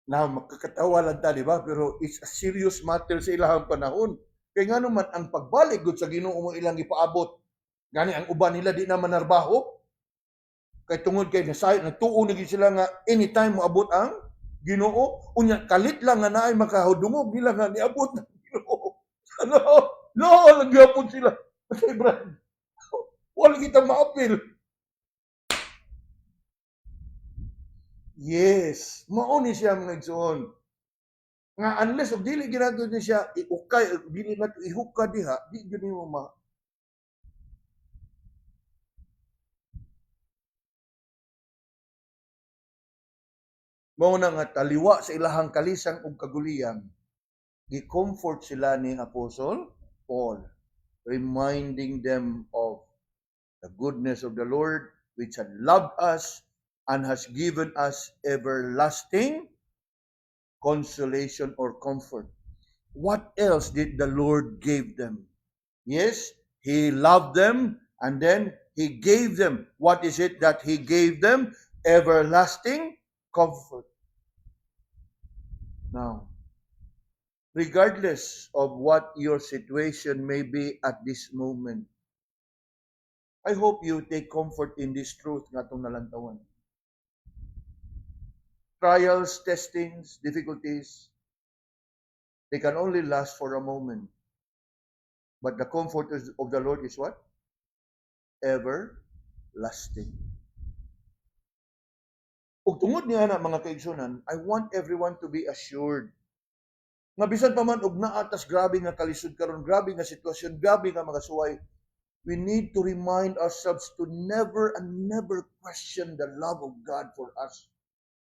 Now, makakatawa lang ta, di ba? Pero it's a serious matter sa ilahang panahon. Kaya nga naman, ang pagbalik gud sa Ginoo mo ilang ipaabot. Gani ang uban nila di na manarbaho. Kay tungod kay nasayod, nagtuo na gid sila nga anytime mo abot ang Ginoo. Unya kalit lang nga naay makahudungog nila nga niabot ng Ginoo. No, nagyapon sila. Kasi brad, wala kita maapil. Yes, mao ni siya mga igsoon. Nga unless of dili ginadto ni siya iukay, dili nato ihukad diha, di gyud nimo ma. Mao na nga taliwa sa ilahang kalisang ug kaguliyang, gi-comfort sila ni Apostle Paul, reminding them of the goodness of the Lord which had loved us and has given us everlasting consolation or comfort. What else did the Lord give them? Yes, He loved them and then He gave them. What is it that He gave them? Everlasting comfort. Now, regardless of what your situation may be at this moment, I hope you take comfort in this truth nga itong nalantawan. Trials, testings, difficulties, they can only last for a moment. But the comfort of the Lord is what? Everlasting. Ug tungod niya na mga kaigsunan, I want everyone to be assured nga bisan pa man og naatas grabe nga kalisod karon, grabe nga sitwasyon, grabe nga mga suway, we need to remind ourselves to never and never question the love of God for us.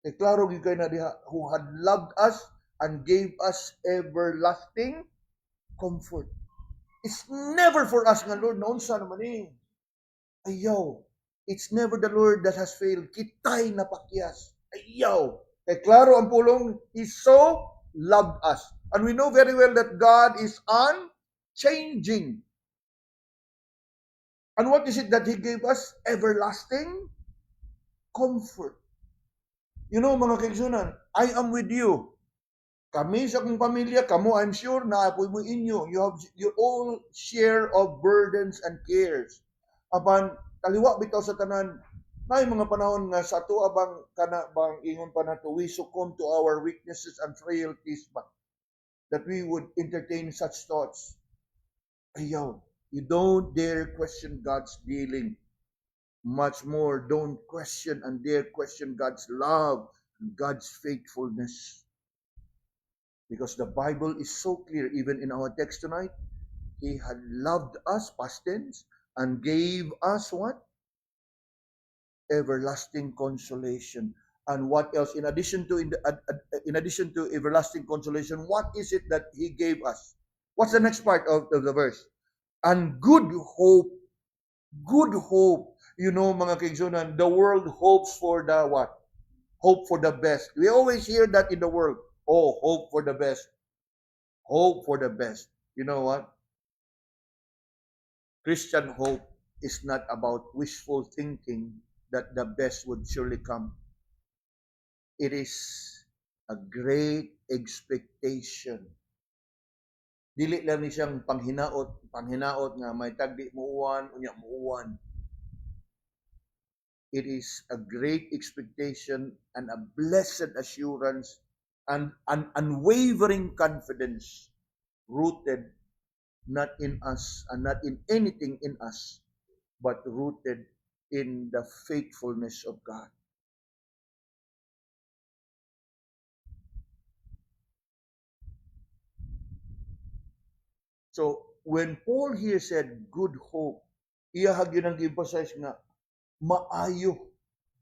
Kay klaro gyud kay na diha, who had loved us and gave us everlasting comfort. It's never for us nga, Lord, naunsa naman eh. Ayaw. It's never the Lord that has failed. Kitay napakyas. Ayaw. Kay klaro ang pulong, He so loved us. And we know very well that God is unchanging. And what is it that He gave us? Everlasting comfort. You know, mga kaigsunan, I am with you. Kami sa akong pamilya, kamo, I'm sure, naapoy mo inyo. You have your own share of burdens and cares. Apan, taliwa bitaw sa tanan, may mga panahon nga sa ato abang kana bang ingon pa nato, we succumb to our weaknesses and frailties ba, that we would entertain such thoughts. Ayaw, you don't dare question God's dealing. Much more, don't question and dare question God's love and God's faithfulness. Because the Bible is so clear, even in our text tonight, He had loved us, past tense, and gave us what? Everlasting consolation. And what else? In addition to everlasting consolation, what is it that He gave us? What's the next part of the verse? And good hope. Good hope. You know, mga kaigsunan, the world hopes for the what? Hope for the best. We always hear that in the world. Oh, hope for the best. Hope for the best. You know what? Christian hope is not about wishful thinking that the best would surely come. It is a great expectation. Dili lang ni siyang panghinaot nga may tagdi muuwan, unya muuwan. It is a great expectation and a blessed assurance and an unwavering confidence rooted not in us and not in anything in us, but rooted in the faithfulness of God. So, when Paul here said good hope, iyahag yun ang emphasize nga, maayo,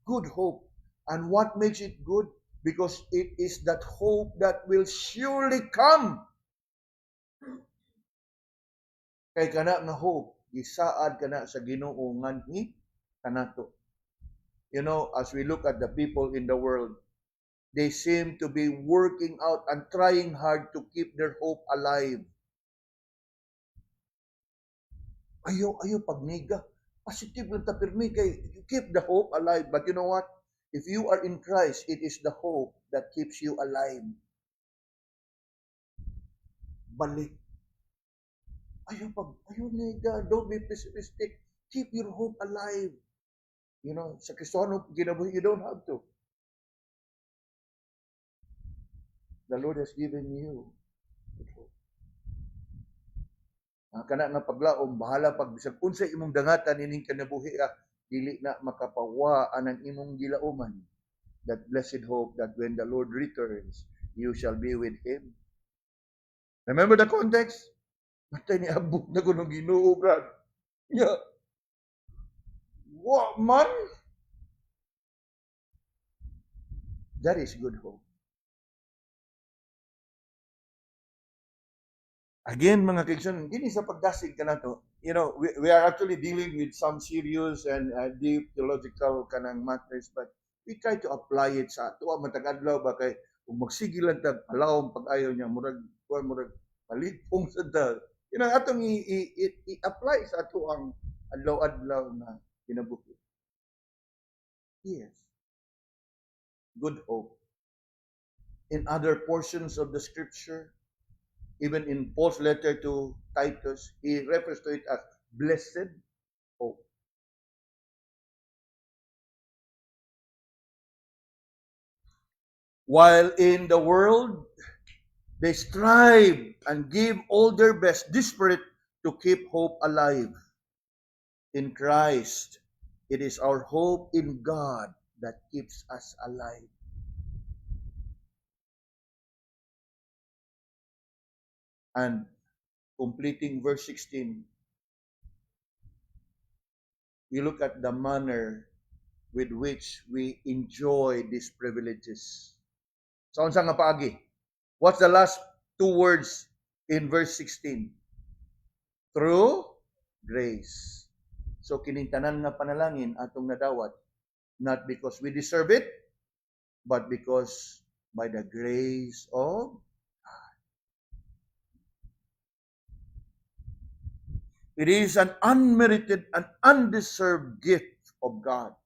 good hope. And what makes it good? Because it is that hope that will surely come. Kay kana nga hope, gisaad kana sa Ginoo nganhi kanato. You know, as we look at the people in the world, they seem to be working out and trying hard to keep their hope alive. Ayaw pagniga. Positive lang ta pirmi kay you keep the hope alive. But you know what? If you are in Christ, it is the hope that keeps you alive. Balik. Ayaw niga. Don't be pessimistic. Keep your hope alive. You know, sa Kristiyano ginabuhi, you don't have to. The Lord has given you good hope. Kana nga paglaom, bahala pag bisag unsay imong dangatan ining kinabuhi, dili na makapawa anang imong gilauman. That blessed hope that when the Lord returns, you shall be with Him. Remember the context? Matay ni abot na gunong Ginoo, brad. Yeah. What man? That is good hope. Again, mga kaigsoon, hindi sa pagdasig ka na to. You know, we are actually dealing with some serious and deep theological kanang matters, but we try to apply it sa ato. Matag-adlaw ba kay kung magsigilan tag alawom pag-ayaw niya, murag paligpong sa dal. You know, atong i-apply sa ato ang adlaw-adlaw na kinabuhi. Yes. Good hope. In other portions of the scripture, even in Paul's letter to Titus, he refers to it as blessed hope. While in the world, they strive and give all their best, desperate to keep hope alive. In Christ, it is our hope in God that keeps us alive. And completing verse 16, we look at the manner with which we enjoy these privileges. So, unsa nga paagi? What's the last two words in verse 16? Through grace. So, kinintanan nga panalangin atong nadawat, not because we deserve it, but because by the grace of God. It is an unmerited and undeserved gift of God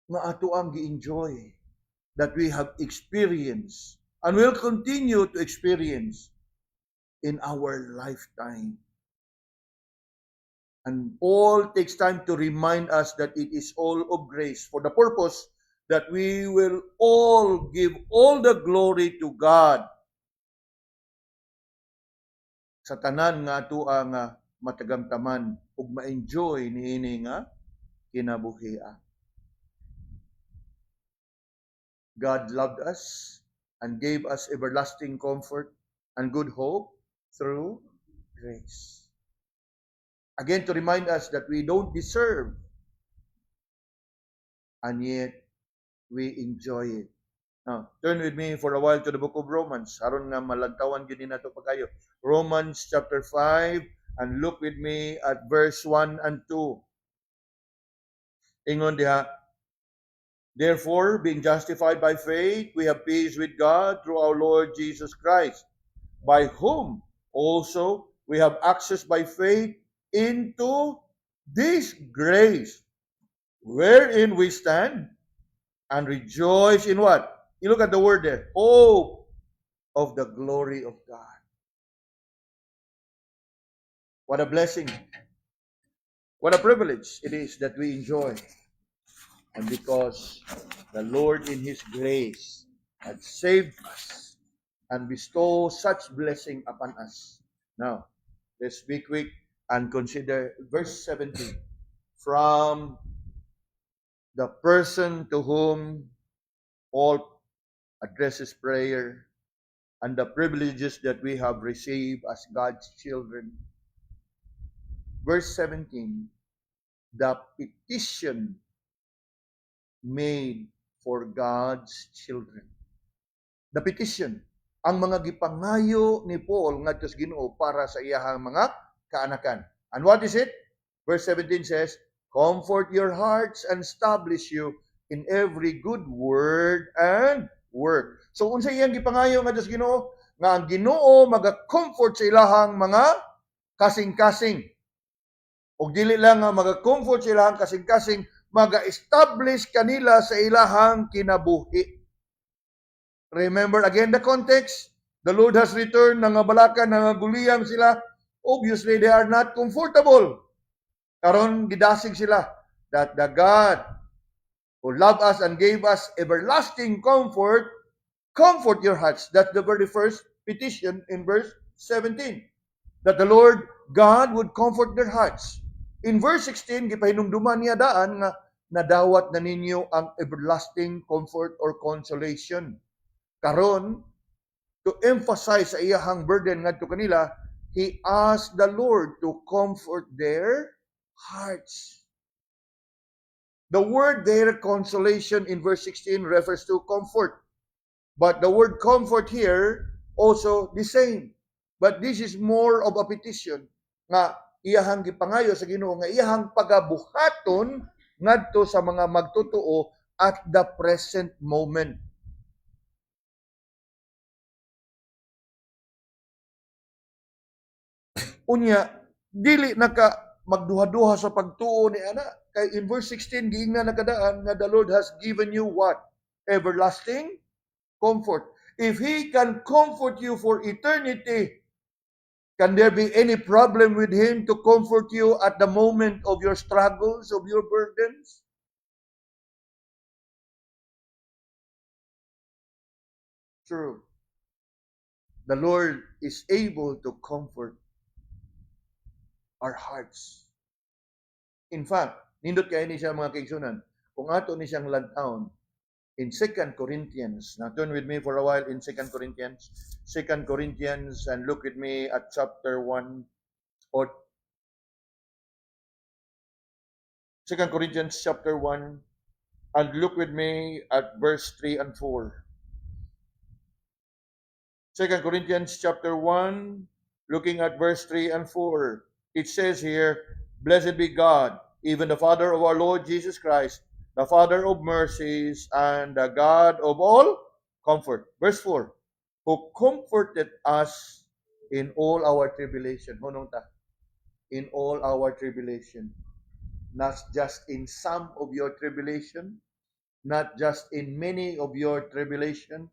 nga ato ang gi-enjoy, that we have experienced and will continue to experience in our lifetime. And Paul takes time to remind us that it is all of grace for the purpose that we will all give all the glory to God sa tanan nga ato ang matagamtaman ug ma-enjoy niini nga kinabuhia. God loved us and gave us everlasting comfort and good hope through grace. Again, to remind us that we don't deserve, and yet we enjoy it. Now, turn with me for a while to the book of Romans. Aron nga malantawan gyud nato pagayo. Romans chapter 5, and look with me at verse 1 and 2. Ingon diha, therefore, being justified by faith, we have peace with God through our Lord Jesus Christ, by whom also we have access by faith into this grace, wherein we stand and rejoice in what? You look at the word there, hope of the glory of God. What a blessing. What a privilege it is that we enjoy. And because the Lord in His grace had saved us and bestow such blessing upon us. Now, let's be quick and consider verse 17. From the person to whom Paul addresses prayer and the privileges that we have received as God's children. Verse 17, the petition made for God's children. The petition, ang mga gipangayo ni Paul ngadto sa Ginoo para sa iyahang mga kaanakan. And what is it? Verse 17 says, comfort your hearts and establish you in every good word and work. So unsa iyang gipangayo ngadto sa Ginoo? Nga ang Ginoo maga-comfort sa ilahang mga kasing-kasing. O dili lang nga maga-comfort sa ilahang kasing-kasing, maga-establish kanila sa ilahang kinabuhi. Remember again the context. The Lord has returned, nangabalakan, nangaguliyang sila. Obviously, they are not comfortable. Karon gidasig sila that the God who loved us and gave us everlasting comfort, comfort your hearts. That's the very first petition in verse 17. That the Lord God would comfort their hearts. In verse 16, gipahinumduman niya daan nga nadawat na ninyo ang everlasting comfort or consolation. Karon, to emphasize sa iyahang burden ngadto kanila, he asked the Lord to comfort their hearts. The word there, consolation, in verse 16 refers to comfort. But the word comfort here, also the same. But this is more of a petition nga iyahang gipangayo sa Ginoo nga iyahang pagabuhaton ngadto sa mga magtotoo at the present moment. Unya, dili naka magduha-duha sa pagtuo ni ana. Kay in verse 16 giingnan nakadaan nga the Lord has given you what? Everlasting comfort. If He can comfort you for eternity, can there be any problem with Him to comfort you at the moment of your struggles, of your burdens? True. The Lord is able to comfort our hearts. In fact, nindot kayo ni siya mga kaigsunan. Kung ato ni siyang lantawon, in 2 Corinthians, now turn with me for a while in 2 Corinthians, 2 Corinthians, and look with me at chapter 1, or 2 Corinthians chapter 1, and look with me at verse 3 and 4. 2 Corinthians chapter 1, looking at verse 3 and 4. It says here, Blessed be God, even the Father of our Lord Jesus Christ, the Father of mercies, and the God of all comfort. Verse 4, who comforted us in all our tribulation. Hunong ta? In all our tribulation. Not just in some of your tribulation, not just in many of your tribulation,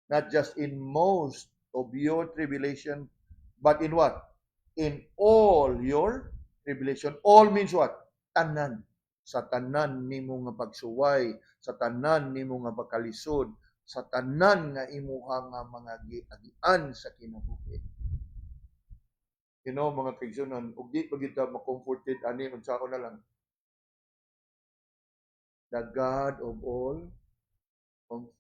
not just in most of your tribulation, but in what? In all your tribulation. All means what? Tanan. Sa tanan nimo nga pagsuway, sa tanan nimo nga pagkalisod, sa tanan nga imuha nga mga giagian sa kinabuhi. You know, mga kaigsunan, ug di pa gid ta ma-comforted ani unsaon na lang. The God of all comfort.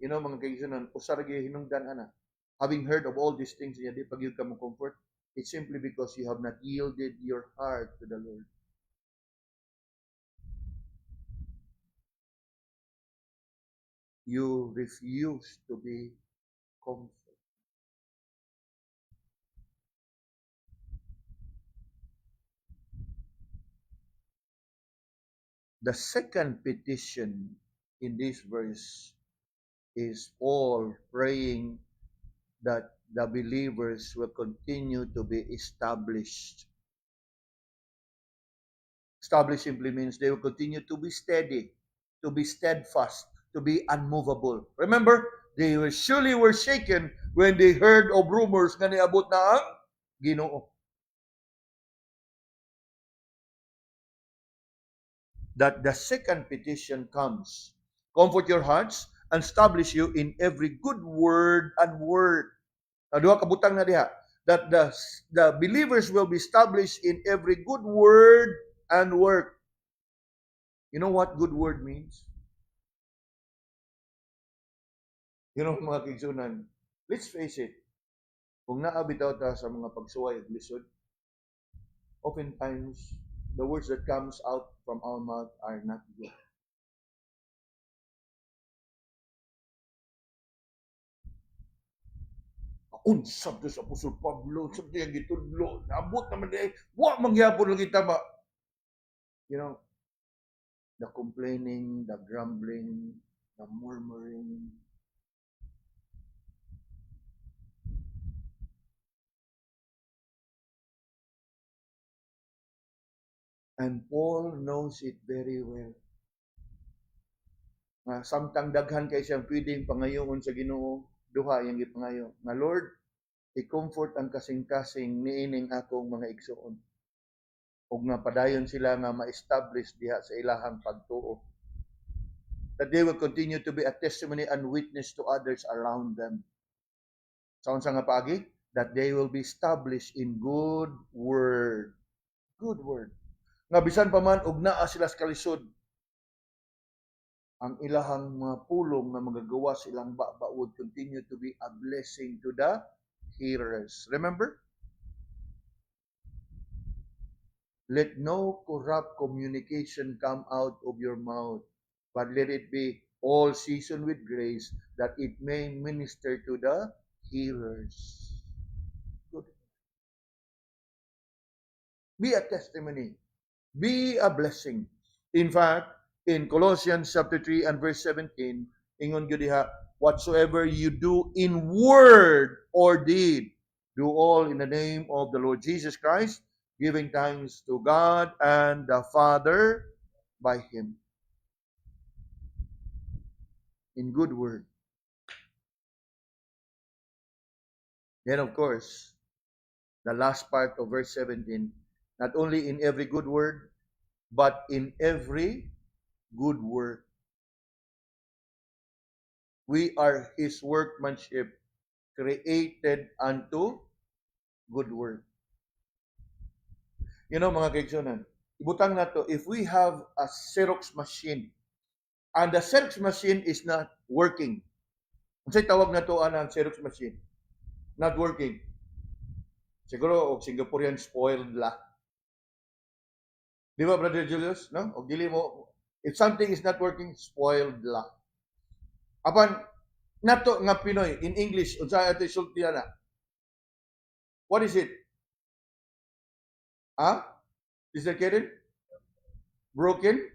You know, mga kaigsunan, usar gyud hinungdan ana. Having heard of all these things, di pa gyud ka mo comfort. It's simply because you have not yielded your heart to the Lord. You refuse to be comforted. The second petition in this verse is Paul praying that the believers will continue to be established. Established simply means they will continue to be steady, to be steadfast, to be unmovable. Remember, they surely were shaken when they heard of rumors nga niabot na ang Ginoo. That the second petition comes. Comfort your hearts and establish you in every good word and word. Duha ka butang na diha. That the believers will be established in every good word and work. You know what good word means? You know, mga kaigsunan, let's face it, kung naabitaw ta sa mga pagsuway at lisod, oftentimes, the words that comes out from our mouth are not good. Unsab to sa Apostol Pablo, unsab to yung gitudlo, naabot naman di, wa mangyapon lang kita ba? You know, the complaining, the grumbling, the murmuring. And Paul knows it very well. Samtang daghan kay siyang pwedeng pangayoon sa Ginoo, duha yang gipangayo. Nga Lord, i-comfort ang kasing-kasing niining akong mga igsuon. Ug nga padayon sila nga ma-establish diha sa ilahang pagtuo. That they will continue to be a testimony and witness to others around them. Sa unsa nga paagi? That they will be established in good word. Good word. Nga bisan pa man og naa sila sa kalisod, ang ilahang mga pulong na magagawa silang baba would continue to be a blessing to the hearers. Remember? Let no corrupt communication come out of your mouth, but let it be all seasoned with grace, that it may minister to the hearers. Good. Be a testimony. Be a blessing. In fact, in Colossians chapter 3 and verse 17, ingon gyud diha, whatsoever you do in word or deed, Do all in the name of the Lord Jesus Christ, giving thanks to God and the Father by Him. In good word. Then, of course, the last part of verse 17, not only in every good word, but in every good work. We are His workmanship, created unto good work. You know, mga kaigsunan, ibutang na to, if we have a Xerox machine, and the Xerox machine is not working, unsay tawag na to ang Xerox machine? Not working. Siguro, og Singaporean spoiled la. Di ba, Brother Julius? No? O dili mo, if something is not working, spoiled la. Apan, nato nga Pinoy, in English, unsa ito isulti na? What is it? Huh? Is that Karen? Broken?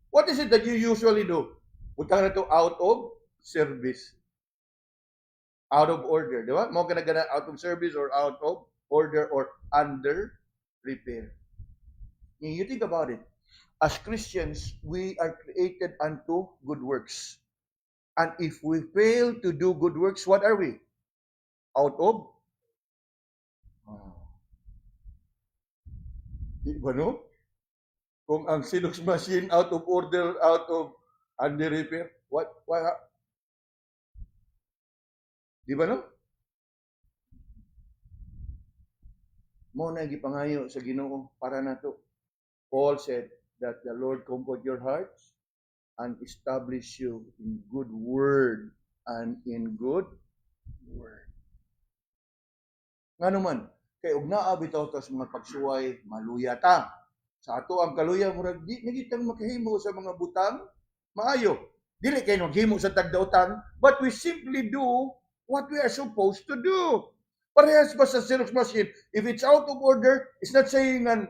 What is it that you usually do? Butang na to out of service. Out of order. Di ba? Mo ka na out of service or out of order or under repair. You think about it. As Christians, we are created unto good works. And if we fail to do good works, what are we? Out of? Di ba no? Kung ang Xerox machine out of order, out of under repair, what? Di ba no? Mo na gipangayo sa Ginoo para nato. Paul said that the Lord comfort your hearts and establish you in good word and in good word. Nga naman, kay ug naa bitaw ta sa mga pagsuway, maluya ta. Sa ato ang kaluya murag di nagitang makahimo sa mga butang maayo. Dili kay maghimo sa tagdautan, but we simply do what we are supposed to do. Parehas ba sa Xerox machine? If it's out of order, it's not saying nga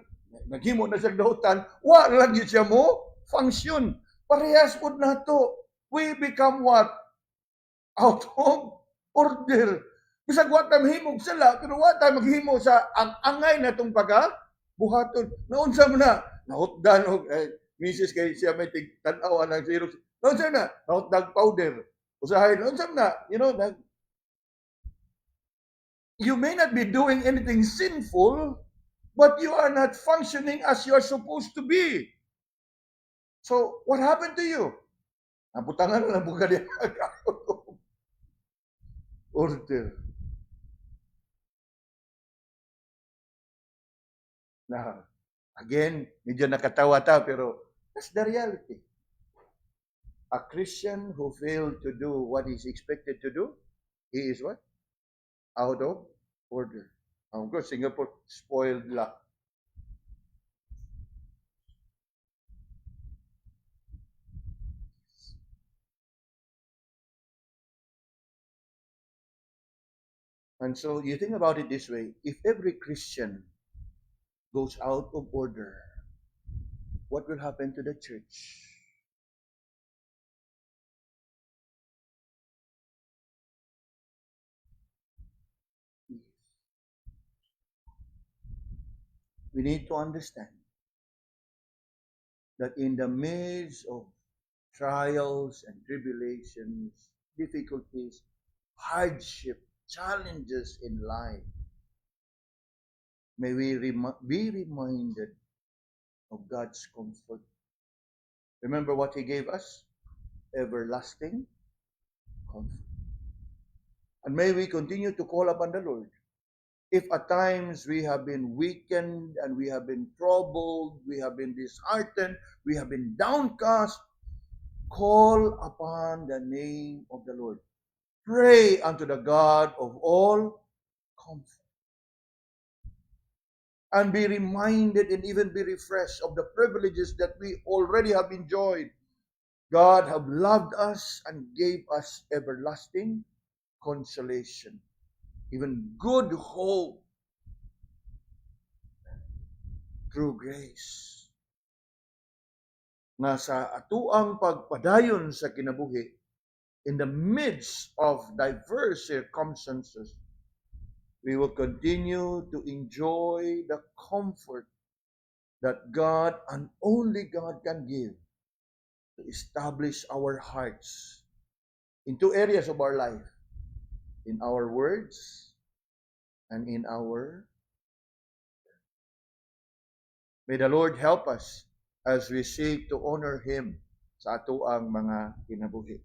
naghimo na sa tagdautan, wa lang yun siya mo function. Parehas po na to. We become what? Out of order. Bisag wa ta mahimog sala, pero wa ta maghimo sa ang angay na tong buhaton. Naunsa mo na? Nahutdan og misis kay siya may tig-tan-aw ng Xerox. Naunsa na? Nahutdag powder. Usahay, naunsa na? You know, you may not be doing anything sinful, but you are not functioning as you are supposed to be. So, what happened to you? Nabutangan na lang buka niya order. Now, again, medyo nakatawa ta, pero that's the reality. A Christian who failed to do what he's expected to do, he is what? Out of order. Of course, Singapore, spoiled luck. And so you think about it this way, if every Christian goes out of order, what will happen to the church? We need to understand that in the midst of trials and tribulations, difficulties, hardship, challenges in life, may we be reminded of God's comfort. Remember what He gave us? Everlasting comfort. And may we continue to call upon the Lord. If at times we have been weakened and we have been troubled, we have been disheartened, we have been downcast, call upon the name of the Lord. Pray unto the God of all comfort. And be reminded and even be refreshed of the privileges that we already have enjoyed. God have loved us and gave us everlasting consolation, even good hope through grace. Nga sa atuang pagpadayon sa kinabuhi, in the midst of diverse circumstances, we will continue to enjoy the comfort that God and only God can give to establish our hearts in two areas of our life, in our words and in our. May the Lord help us as we seek to honor Him sa ato ang mga kinabuhi.